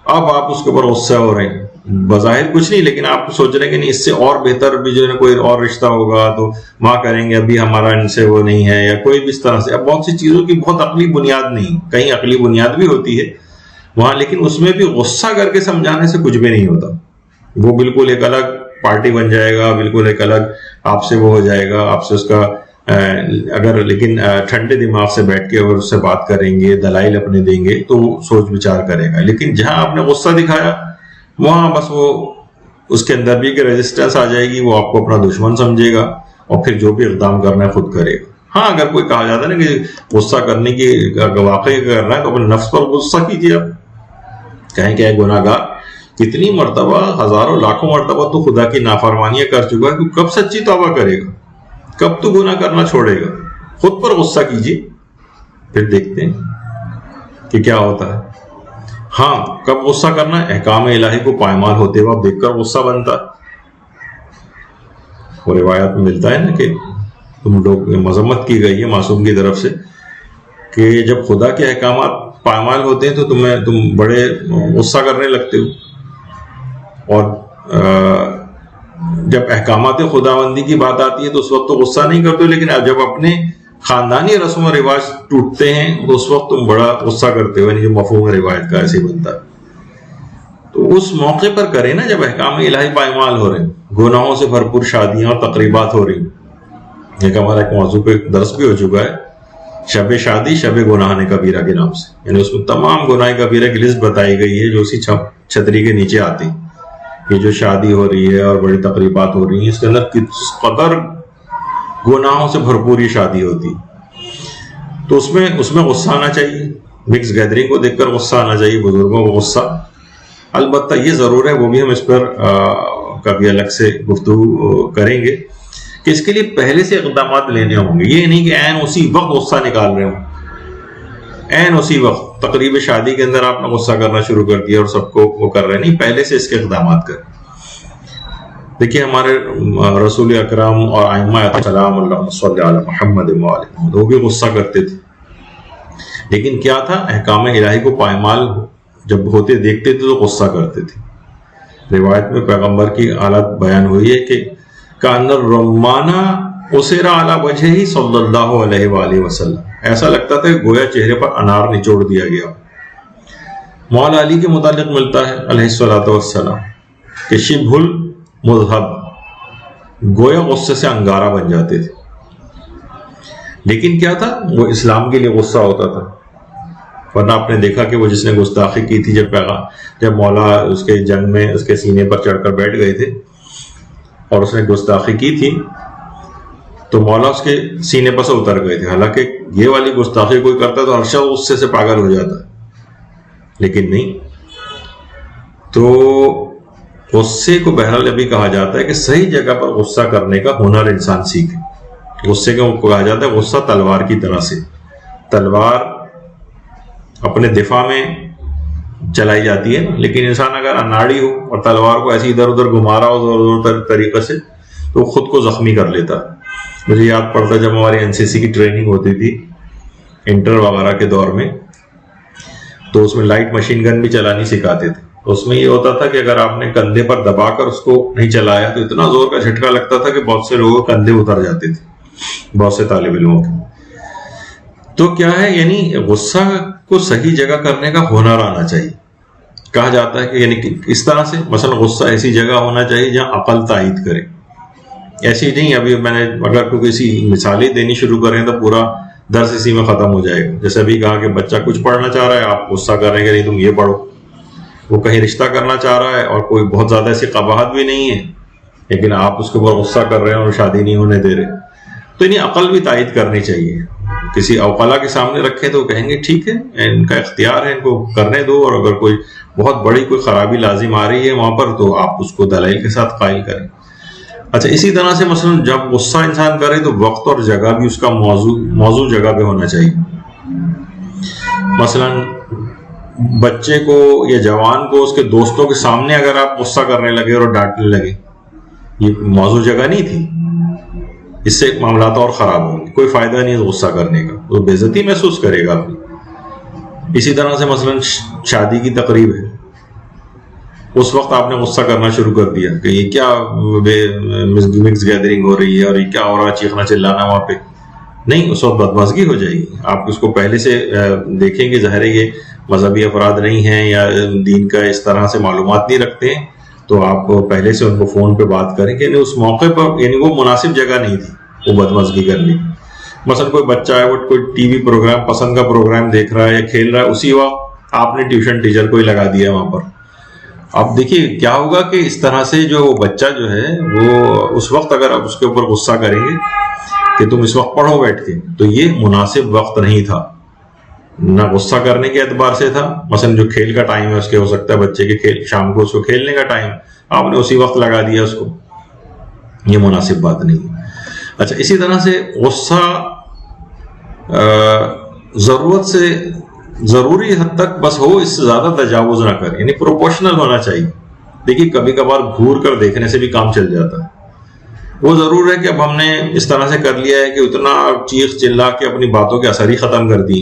اب آپ اس کے اوپر غصہ ہو رہے ہیں, بظاہر کچھ نہیں, لیکن آپ سوچ رہے ہیں کہ نہیں اس سے اور بہتر بھی جو ہے کوئی اور رشتہ ہوگا تو وہاں کریں گے, ابھی ہمارا ان سے وہ نہیں ہے, یا کوئی بھی اس طرح سے. اب بہت سی چیزوں کی بہت عقلی بنیاد نہیں, کہیں عقلی بنیاد بھی ہوتی ہے وہاں, لیکن اس میں بھی غصہ کر کے سمجھانے سے کچھ بھی نہیں ہوتا. وہ بالکل ایک الگ پارٹی بن جائے گا, بالکل ایک الگ آپ سے وہ ہو جائے گا, آپ سے اس کا اگر لیکن ٹھنڈے دماغ سے بیٹھ کے اگر اس سے بات کریں گے, دلائل اپنے دیں گے, تو وہ سوچ بچار کرے گا. لیکن جہاں آپ نے غصہ دکھایا وہاں بس وہ اس کے اندر بھی کہ ریزسٹنس آ جائے گی، وہ آپ کو اپنا دشمن سمجھے گا اور پھر جو بھی اقدام کرنا ہے خود کرے گا. ہاں اگر کوئی کہا جاتا ہے نا کہ غصہ کرنے کی واقعی کرنا ہے تو اپنے نفس پر غصہ کیجیے. آپ کہیں کہ اے گناہ گار، کتنی مرتبہ، ہزاروں لاکھوں مرتبہ تو خدا کی نافرمانیاں کر چکا ہے، تو کب سچی توبہ کرے گا؟ کب تو گناہ کرنا چھوڑے گا؟ خود پر غصہ کیجیے، پھر دیکھتے ہیں کہ کیا ہوتا ہے. ہاں کب غصہ کرنا ہے؟ احکام الہی کو پائمال ہوتے ہوئے دیکھ کر غصہ بنتا ہے. وہ روایات میں ملتا ہے نا کہ تم لوگ مذمت کی گئی ہے معصوم کی طرف سے کہ جب خدا کے احکامات پائمال ہوتے ہیں تو تم بڑے غصہ کرنے لگتے ہو، اور جب احکامات خداوندی کی بات آتی ہے تو اس وقت تو غصہ نہیں کرتے، لیکن جب اپنے خاندانی رسم و رواج ٹوٹتے ہیں تو اس وقت تم بڑا غصہ کرتے ہو. یعنی جو مفہوم روایت کا ایسے بنتا ہے. تو اس موقع پر کریں نا جب احکام الہی پائمال ہو رہے ہیں، گناہوں سے بھرپور شادیاں اور تقریبات ہو رہی ہیں. ایک ہمارا ایک موضوع پہ درس بھی ہو چکا ہے، شب شادی شب گناہ کبیرہ کے نام سے. یعنی اس میں تمام گناہ کبیرہ کی لسٹ بتائی گئی ہے جو اسی چھتری کے نیچے آتی ہیں. یہ جو شادی ہو رہی ہے اور بڑی تقریبات ہو رہی ہیں، اس کے اندر کس قدر گناہوں سے بھرپور یہ شادی ہوتی. تو اس میں غصہ آنا چاہیے. مکس گیدرنگ کو دیکھ کر غصہ آنا چاہیے، بزرگوں کو غصہ. البتہ یہ ضرور ہے، وہ بھی ہم اس پر کبھی الگ سے گفتگو کریں گے کہ اس کے لیے پہلے سے اقدامات لینے ہوں گے. یہ نہیں کہ عین اسی وقت غصہ نکال رہے ہوں، عین اسی وقت تقریب شادی کے اندر آپ نے غصہ کرنا شروع کر دیا اور سب کو وہ کر رہے. نہیں، پہلے سے اس کے اقدامات کریں. دیکھیے ہمارے رسول اکرم اور ائمہ سلام اللہ صلی علی محمد وآلہ، وہ بھی غصہ کرتے تھے، لیکن کیا تھا؟ احکام الہی کو پائمال جب ہوتے دیکھتے تھے تو غصہ کرتے تھے. روایت میں پیغمبر کی حالت بیان ہوئی ہے کہ کان الرمانہ اسرا علی وجہہ صلی اللہ علیہ وآلہ وسلم، ایسا لگتا تھا کہ گویا چہرے پر انار نچوڑ دیا گیا. مولا علی کے متعلق ملتا ہے علیہ الصلوۃ والسلام کہ شبہ مذہب، گویا غصے سے انگارہ بن جاتے تھے. لیکن کیا تھا؟ وہ اسلام کے لیے غصہ ہوتا تھا. ورنہ آپ نے دیکھا کہ وہ جس نے گستاخی کی تھی، جب مولا اس کے جنگ میں اس کے سینے پر چڑھ کر بیٹھ گئے تھے اور اس نے گستاخی کی تھی تو مولا اس کے سینے پر سے اتر گئے تھے. حالانکہ یہ والی گستاخی کوئی کرتا تو ہر شخص غصے سے پاگل ہو جاتا، لیکن نہیں. تو غصے کو بہرحال ابھی کہا جاتا ہے کہ صحیح جگہ پر غصہ کرنے کا ہنر انسان سیکھے. غصے کو کہا جاتا ہے غصہ تلوار کی طرح سے. تلوار اپنے دفاع میں چلائی جاتی ہے، لیکن انسان اگر اناڑی ہو اور تلوار کو ایسے ادھر ادھر گھما رہا ہو ادھر طریقے سے تو خود کو زخمی کر لیتا. مجھے یاد پڑتا جب ہماری NCC کی ٹریننگ ہوتی تھی انٹر وغیرہ کے دور میں، تو اس میں لائٹ مشین گن بھی چلانی سکھاتے تھے. اس میں یہ ہوتا تھا کہ اگر آپ نے کندھے پر دبا کر اس کو نہیں چلایا تو اتنا زور کا جھٹکا لگتا تھا کہ بہت سے لوگوں کے کندھے اتر جاتے تھے، بہت سے طالب علموں کے. تو کیا ہے؟ یعنی غصہ کو صحیح جگہ کرنے کا ہنر آنا چاہیے. کہا جاتا ہے کہ یعنی اس طرح سے مثلا غصہ ایسی جگہ ہونا چاہیے جہاں عقل تائید کرے. ایسی نہیں ابھی میں نے اگر کوئی کسی مثالیں دینی شروع کریں تو پورا درس اسی میں ختم ہو جائے گا. جیسے ابھی کہا کہ بچہ کچھ پڑھنا چاہ رہا ہے، آپ غصہ کر رہے ہیں کہ نہیں تم یہ پڑھو. وہ کہیں رشتہ کرنا چاہ رہا ہے اور کوئی بہت زیادہ ایسی قباحت بھی نہیں ہے، لیکن آپ اس کے اوپر غصہ کر رہے ہیں اور شادی نہیں ہونے دے رہے. تو انہیں عقل بھی تائید کرنی چاہیے. کسی اوقلا کے سامنے رکھیں تو کہیں گے ٹھیک ہے، ان کا اختیار ہے، ان کو کرنے دو. اور اگر کوئی بہت بڑی کوئی خرابی لازم آ رہی ہے وہاں پر تو آپ اس کو دلائل کے ساتھ قائل کریں. اچھا، اسی طرح سے مثلا جب غصہ انسان کرے تو وقت اور جگہ بھی اس کا موضوع جگہ پہ ہونا چاہیے. مثلا بچے کو یا جوان کو اس کے دوستوں کے سامنے اگر آپ غصہ کرنے لگے اور ڈانٹنے لگے، یہ موضوع جگہ نہیں تھی. اس سے معاملات اور خراب ہوں گے. کوئی فائدہ نہیں ہے غصہ کرنے کا، وہ بے عزتی محسوس کرے گا اپنی. اسی طرح سے مثلا شادی کی تقریب ہے، اس وقت آپ نے غصہ کرنا شروع کر دیا کہ یہ کیا مکس گیدرنگ ہو رہی ہے اور یہ کیا ہو رہا، چیخنا چلانا وہاں پہ. نہیں، اس وقت بدمزگی ہو جائے گی. آپ اس کو پہلے سے دیکھیں گے، ظاہر ہے یہ مذہبی افراد نہیں ہیں یا دین کا اس طرح سے معلومات نہیں رکھتے ہیں، تو آپ پہلے سے ان کو فون پہ بات کریں کہ اس موقع پر یعنی وہ مناسب جگہ نہیں تھی وہ بدمزگی کرنے کی. مثلا کوئی بچہ ہے، وہ کوئی ٹی وی پروگرام پسند کا پروگرام دیکھ رہا ہے یا کھیل رہا ہے، اسی وقت آپ نے ٹیوشن ٹیچر کو ہی لگا دیا وہاں پر. اب دیکھیے کیا ہوگا کہ اس طرح سے جو بچہ جو ہے وہ اس وقت اگر آپ اس کے اوپر غصہ کریں گے کہ تم اس وقت پڑھو بیٹھ کے، تو یہ مناسب وقت نہیں تھا، نہ غصہ کرنے کے اعتبار سے تھا. مثلا جو کھیل کا ٹائم ہے اس کے ہو سکتا ہے بچے کے کھیل شام کو اس کو کھیلنے کا ٹائم، آپ نے اسی وقت لگا دیا اس کو، یہ مناسب بات نہیں. اچھا اسی طرح سے غصہ ضرورت سے ضروری حد تک بس ہو، اس سے زیادہ تجاوز نہ کر، یعنی پروپورشنل ہونا چاہیے. دیکھیے کبھی کبھار گھور کر دیکھنے سے بھی کام چل جاتا ہے. وہ ضرور ہے کہ اب ہم نے اس طرح سے کر لیا ہے کہ اتنا چیخ چلا کے اپنی باتوں کے اثر ہی ختم کر دی.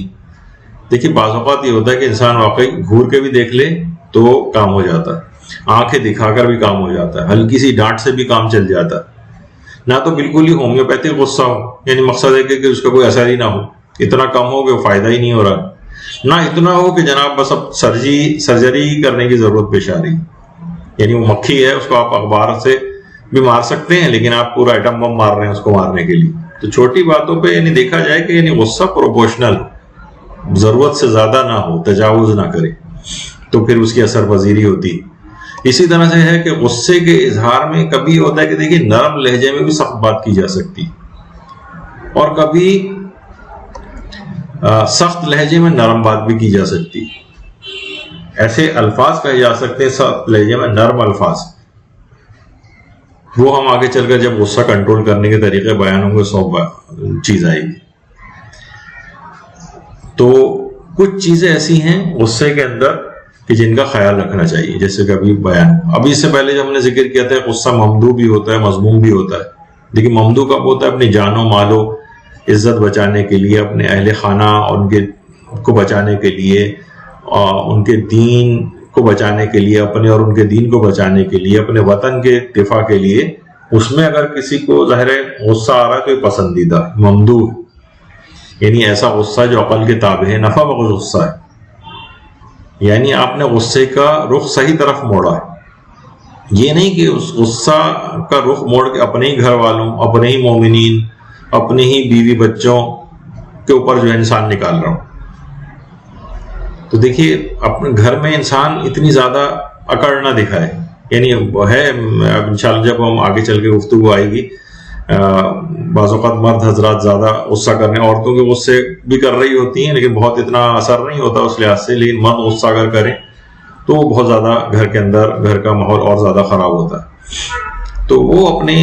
دیکھیے بعض اوقات یہ ہوتا ہے کہ انسان واقعی گھور کے بھی دیکھ لے تو کام ہو جاتا ہے، آنکھیں دکھا کر بھی کام ہو جاتا ہے، ہلکی سی ڈانٹ سے بھی کام چل جاتا ہے. نہ تو بالکل ہی ہومیوپیتھک غصہ ہو، یعنی مقصد ہے کہ اس کا کوئی اثر ہی نہ ہو، اتنا کم ہو کہ فائدہ ہی نہیں ہو رہا، نہ اتنا ہو کہ جناب بس اب سرجری کرنے کی ضرورت پیش آ رہی، یعنی وہ مکھی ہے اس کو آپ اخبار سے بھی مار سکتے ہیں لیکن آپ پورا ایٹم بم مار رہے ہیں اس کو مارنے کے لیے. تو چھوٹی باتوں پہ یعنی دیکھا جائے کہ یعنی غصہ پروپورشنل، ضرورت سے زیادہ نہ ہو، تجاوز نہ کرے، تو پھر اس کی اثر پذیری ہوتی. اسی طرح سے ہے کہ غصے کے اظہار میں کبھی ہوتا ہے کہ دیکھیے نرم لہجے میں بھی سخت بات کی جا سکتی، اور کبھی سخت لہجے میں نرم بات بھی کی جا سکتی. ایسے الفاظ کہے جا سکتے ہیں سخت لہجے میں نرم الفاظ، وہ ہم آگے چل کر جب غصہ کنٹرول کرنے کے طریقے بیان ہوں گے 100 چیز آئے گی. تو کچھ چیزیں ایسی ہیں غصے کے اندر کہ جن کا خیال رکھنا چاہیے، جیسے کہ ابھی بیان ہو. ابھی اس سے پہلے جب ہم نے ذکر کیا تھا غصہ ممدوح بھی ہوتا ہے، مذموم بھی ہوتا ہے. لیکن ممدوح کب ہوتا ہے؟ اپنی جان و مال و عزت بچانے کے لیے، اپنے اہل خانہ اور ان کے کو بچانے کے لیے، ان کے دین کو بچانے کے لیے، اپنے اور ان کے دین کو بچانے کے لیے، اپنے وطن کے دفاع کے لیے. اس میں اگر کسی کو ظاہر غصہ آ رہا ہے تو یہ پسندیدہ ممدوح، یعنی ایسا غصہ جو عقل کے تابع ہے، نفع بخش غصہ ہے. یعنی آپ نے غصے کا رخ صحیح طرف موڑا ہے، یہ نہیں کہ اس غصہ کا رخ موڑ کے اپنے ہی گھر والوں، اپنے ہی مومنین، اپنے ہی بیوی بچوں کے اوپر جو ہے انسان نکال رہا ہوں. تو دیکھیے اپنے گھر میں انسان اتنی زیادہ اکڑ نہ دکھائے، یعنی ہے انشاءاللہ جب ہم آگے چل کے گفتگو آئے گی، بعض اوقات مرد حضرات زیادہ غصہ کرنے، عورتوں کے غصے بھی کر رہی ہوتی ہیں لیکن بہت اتنا اثر نہیں ہوتا اس لحاظ سے، لیکن مرد غصہ اگر کریں تو بہت زیادہ گھر کے اندر گھر کا ماحول اور زیادہ خراب ہوتا ہے. تو وہ اپنے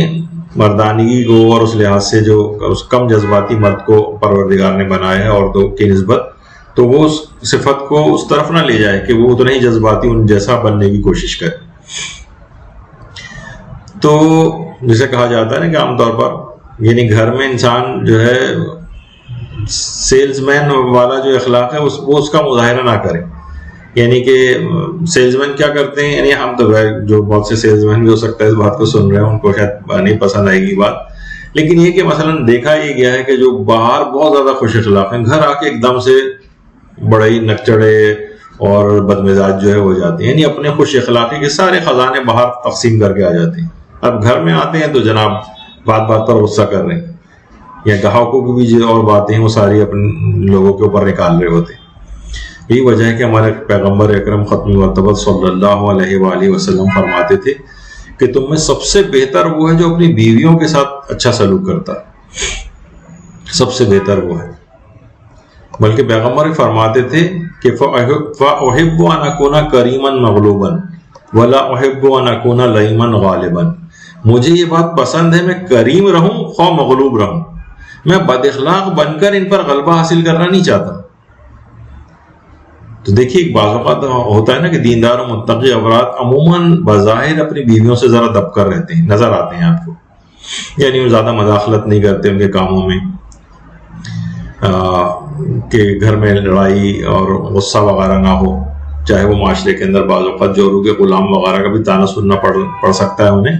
مردانگی کو اور اس لحاظ سے جو اس کم جذباتی مرد کو پروردگار نے بنایا ہے عورتوں کی نسبت، تو وہ اس صفت کو اس طرف نہ لے جائے کہ وہ اتنا ہی جذباتی ان جیسا بننے کی کوشش کرے. تو جسے کہا جاتا ہے نا کہ عام طور پر یعنی گھر میں انسان جو ہے سیلز مین والا جو اخلاق ہے وہ اس کا مظاہرہ نہ کرے. یعنی کہ سیلز مین کیا کرتے ہیں، یعنی ہم تو جو بہت سے سیلز مین بھی ہو سکتا ہے اس بات کو سن رہے ہیں، ان کو شاید نہیں پسند آئے گی بات، لیکن یہ کہ مثلا دیکھا یہ گیا ہے کہ جو باہر بہت زیادہ خوش اخلاق ہیں، گھر آ کے ایک دم سے بڑے ہی نکچڑے اور بدمزاج جو ہے ہو جاتے ہیں، یعنی اپنے خوش اخلاقی کے سارے خزانے باہر تقسیم کر کے آ جاتے ہیں. اب گھر میں آتے ہیں تو جناب بات بات پر غصہ کر رہے ہیں، یا گاہکوں کی بھی جو اور باتیں ہیں وہ ساری اپنے لوگوں کے اوپر نکال رہے ہوتے ہیں. یہی وجہ ہے کہ ہمارے پیغمبر اکرم ختم مرتبہ صلی اللہ علیہ وآلہ وسلم فرماتے تھے کہ تم میں سب سے بہتر وہ ہے جو اپنی بیویوں کے ساتھ اچھا سلوک کرتا ہے، سب سے بہتر وہ ہے. بلکہ پیغمبر فرماتے تھے کہ فَأُحِبُّ أَنْ أَكُونَ كَرِيمًا مَغْلُوبًا وَلَا أُحِبُّ أَنْ أَكُونَ لَئِيمًا غَالِبًا. مجھے یہ بات پسند ہے میں کریم رہوں خواہ مغلوب رہوں، میں بد اخلاق بن کر ان پر غلبہ حاصل کرنا نہیں چاہتا. تو دیکھیے بعض اوقات ہوتا ہے نا کہ دیندار و متقی افراد عموماً بظاہر اپنی بیویوں سے ذرا دب کر رہتے ہیں، نظر آتے ہیں آپ کو، یعنی وہ زیادہ مداخلت نہیں کرتے ان کے کاموں میں، کہ گھر میں لڑائی اور غصہ وغیرہ نہ ہو. چاہے وہ معاشرے کے اندر بعض اوقات جوروں کے غلام وغیرہ کا بھی طعنہ سننا پڑ سکتا ہے انہیں،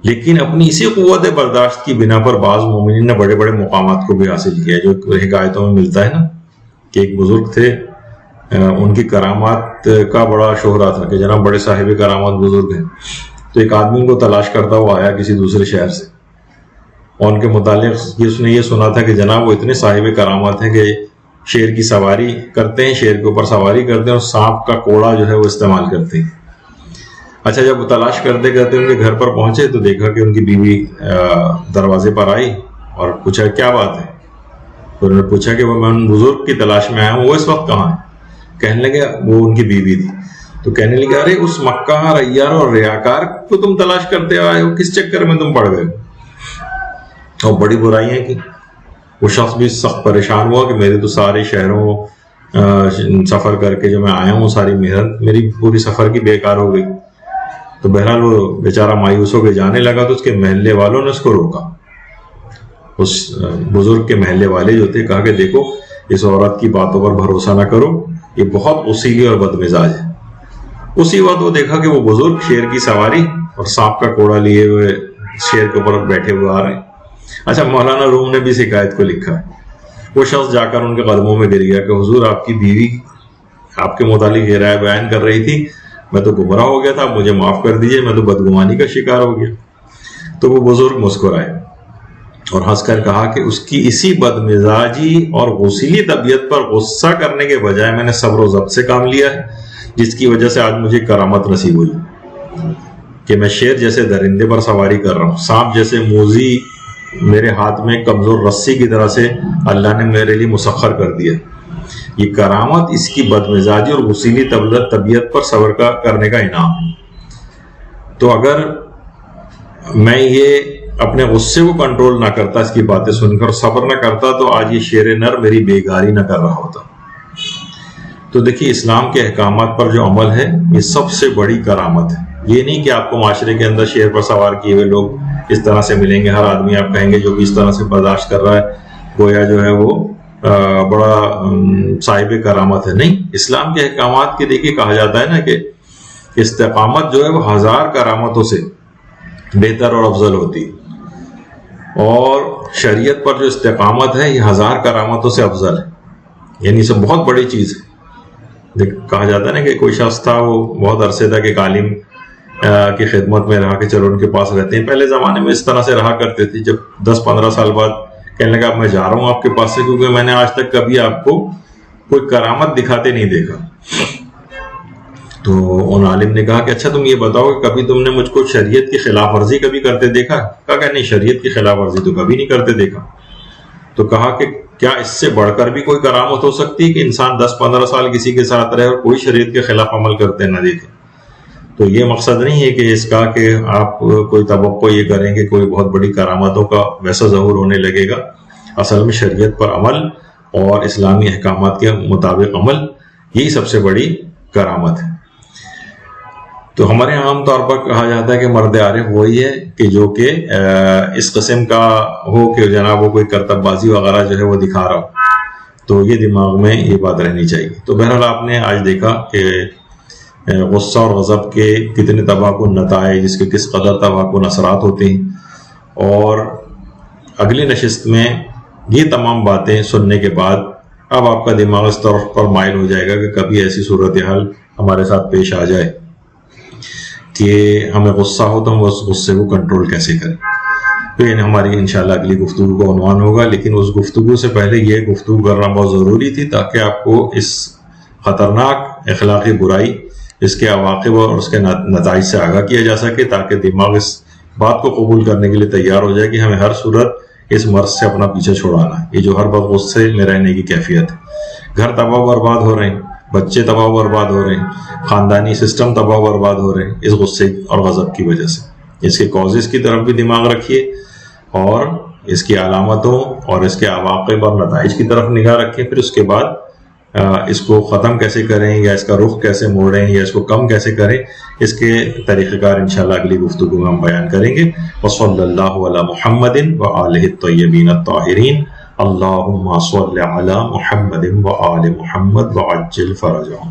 لیکن اپنی اسی قوت برداشت کی بنا پر بعض مومنین نے بڑے بڑے مقامات کو بھی حاصل کیا، جو حکایتوں میں ملتا ہے نا کہ ایک بزرگ تھے، ان کی کرامات کا بڑا شہرا تھا کہ جناب بڑے صاحب کرامات بزرگ ہیں. تو ایک آدمی کو تلاش کرتا ہوا آیا کسی دوسرے شہر سے، اور ان کے متعلق اس نے یہ سنا تھا کہ جناب وہ اتنے صاحب کرامات ہیں کہ شیر کی سواری کرتے ہیں، شیر کے اوپر سواری کرتے ہیں اور سانپ کا کوڑا جو ہے وہ استعمال کرتے ہیں. اچھا جب وہ تلاش کرتے کرتے ان کے گھر پر پہنچے تو دیکھا کہ ان کی بیوی دروازے پر آئی اور پوچھا کیا بات ہے. تو انہوں نے پوچھا کہ میں ان بزرگ کی تلاش میں آیا ہوں, وہ اس وقت کہاں ہے؟ کہنے لگے وہ ان کی بیوی تھی. تو کہنے لگے ارے اس مکہ ریار اور ریاکار کو تم تلاش کرتے آئے ہو, کس چکر میں تم پڑ گئے؟ اور بڑی برائیاں کی. وہ شخص بھی سخت پریشان ہوا کہ میرے تو سارے شہروں سفر کر کے جو میں آیا ہوں ساری محنت میری پوری سفر کی بیکار ہو گئی. تو بہرحال وہ بیچارہ مایوس ہو کے جانے لگا تو اس کے محلے والوں نے اس کو روکا. اس بزرگ کے محلے والے جو تھے کہا کہ دیکھو اس عورت کی باتوں پر بھروسہ نہ کرو, یہ بہت اصیلی اور بد مزاج ہے. اسی وقت وہ دیکھا کہ وہ بزرگ شیر کی سواری اور سانپ کا کوڑا لیے ہوئے شیر کے اوپر بیٹھے ہوئے آ رہے ہیں. اچھا مولانا روم نے بھی اس حکایت کو لکھا ہے. وہ شخص جا کر ان کے قدموں میں گر گیا کہ حضور آپ کی بیوی آپ کے متعلق یہ رائے بیان کر رہی تھی, میں تو گمراہ ہو گیا تھا, مجھے معاف کر دیجئے, میں تو بدگمانی کا شکار ہو گیا. تو وہ بزرگ مسکرائے اور ہنس کر کہا کہ اس کی اسی بد مزاجی اور غصیلی طبیعت پر غصہ کرنے کے بجائے میں نے صبر و ضبط سے کام لیا ہے, جس کی وجہ سے آج مجھے کرامت نصیب ہوئی کہ میں شیر جیسے درندے پر سواری کر رہا ہوں, سانپ جیسے موذی میرے ہاتھ میں کمزور رسی کی طرح سے اللہ نے میرے لیے مسخر کر دیا. یہ کرامت اس کی بد مزاجی اور غصیلی طبیعت پر صبر کرنے کا انعام ہے. تو اگر میں یہ اپنے غصے کو کنٹرول نہ کرتا اس کی باتیں سن کر صبر نہ کرتا تو آج یہ شیر نر میری بیگاری نہ کر رہا ہوتا. تو دیکھیے اسلام کے احکامات پر جو عمل ہے یہ سب سے بڑی کرامت ہے. یہ نہیں کہ آپ کو معاشرے کے اندر شیر پر سوار کیے ہوئے لوگ اس طرح سے ملیں گے, ہر آدمی آپ کہیں گے جو بھی اس طرح سے برداشت کر رہا ہے گویا جو ہے وہ بڑا صاحب کرامت ہے. نہیں, اسلام کے احکامات کے دیکھیے کہا جاتا ہے نا کہ استقامت جو ہے وہ 1000 کرامتوں سے بہتر اور افضل ہوتی ہے, اور شریعت پر جو استقامت ہے یہ 1000 کرامتوں سے افضل ہے. یعنی سب بہت بڑی چیز ہے. کہا جاتا ہے نا کہ کوئی شخص تھا وہ بہت عرصے تک ایک عالم کی خدمت میں رہا کہ چلو ان کے پاس رہتے ہیں. پہلے زمانے میں اس طرح سے رہا کرتے تھے. جب 10-15 سال بعد کہنے لگا اب میں جا رہا ہوں آپ کے پاس سے, کیونکہ میں نے آج تک کبھی آپ کو کوئی کرامت دکھاتے نہیں دیکھا. تو ان عالم نے کہا کہ اچھا تم یہ بتاؤ کہ کبھی تم نے مجھ کو شریعت کی خلاف ورزی کبھی کرتے دیکھا؟ کہا کہ نہیں, شریعت کی خلاف ورزی تو کبھی نہیں کرتے دیکھا. تو کہا کہ کیا اس سے بڑھ کر بھی کوئی کرامت ہو سکتی ہے کہ انسان 10-15 سال کسی کے ساتھ رہے اور کوئی شریعت کے خلاف عمل کرتے نہ دیکھے؟ تو یہ مقصد نہیں ہے کہ اس کا کہ آپ کوئی توقع یہ کریں کہ کوئی بہت بڑی کرامتوں کا ویسا ظہور ہونے لگے گا. اصل میں شریعت پر عمل اور اسلامی احکامات کے مطابق عمل یہی سب سے بڑی کرامت ہے. تو ہمارے عام طور پر کہا جاتا ہے کہ مرد عارف وہی ہے کہ جو کہ اس قسم کا ہو کہ جناب وہ کوئی کرتب بازی وغیرہ جو ہے وہ دکھا رہا ہو. تو یہ دماغ میں یہ بات رہنی چاہیے. تو بہرحال آپ نے آج دیکھا کہ غصہ اور غضب کے کتنے تباہ کن نتائج, جس کے کس قدر تباہ کن اثرات ہوتے ہیں. اور اگلی نشست میں یہ تمام باتیں سننے کے بعد اب آپ کا دماغ اس طرف پر مائل ہو جائے گا کہ کبھی ایسی صورتحال ہمارے ساتھ پیش آ جائے کہ ہمیں غصہ ہو تو ہم اس غصے کو کنٹرول کیسے کریں. تو یہ ہماری انشاءاللہ اگلی گفتگو کا عنوان ہوگا. لیکن اس گفتگو سے پہلے یہ گفتگو کرنا بہت ضروری تھی تاکہ آپ کو اس خطرناک اخلاقی برائی, اس کے عواقب اور اس کے نتائج سے آگاہ کیا جا سکے, تاکہ دماغ اس بات کو قبول کرنے کے لیے تیار ہو جائے کہ ہمیں ہر صورت اس مرض سے اپنا پیچھے چھوڑانا ہے. یہ جو ہر وقت غصے میں رہنے کی کیفیت ہے, گھر تباہ برباد ہو رہے ہیں, بچے تباہ برباد ہو رہے ہیں, خاندانی سسٹم تباہ برباد ہو رہے ہیں اس غصے اور غضب کی وجہ سے. اس کے کازز کی طرف بھی دماغ رکھیے اور اس کی علامتوں اور اس کے عواقب اور نتائج کی طرف نگاہ رکھیں. پھر اس کے بعد اس کو ختم کیسے کریں یا اس کا رخ کیسے موڑیں یا اس کو کم کیسے کریں, اس کے طریقہ کار انشاءاللہ اگلی گفتگو میں ہم بیان کریں گے. وصلی اللہ علی محمد وآلہ الطیبین الطاہرین. اللہم صل علی محمد وآل محمد وعجل فرجہم.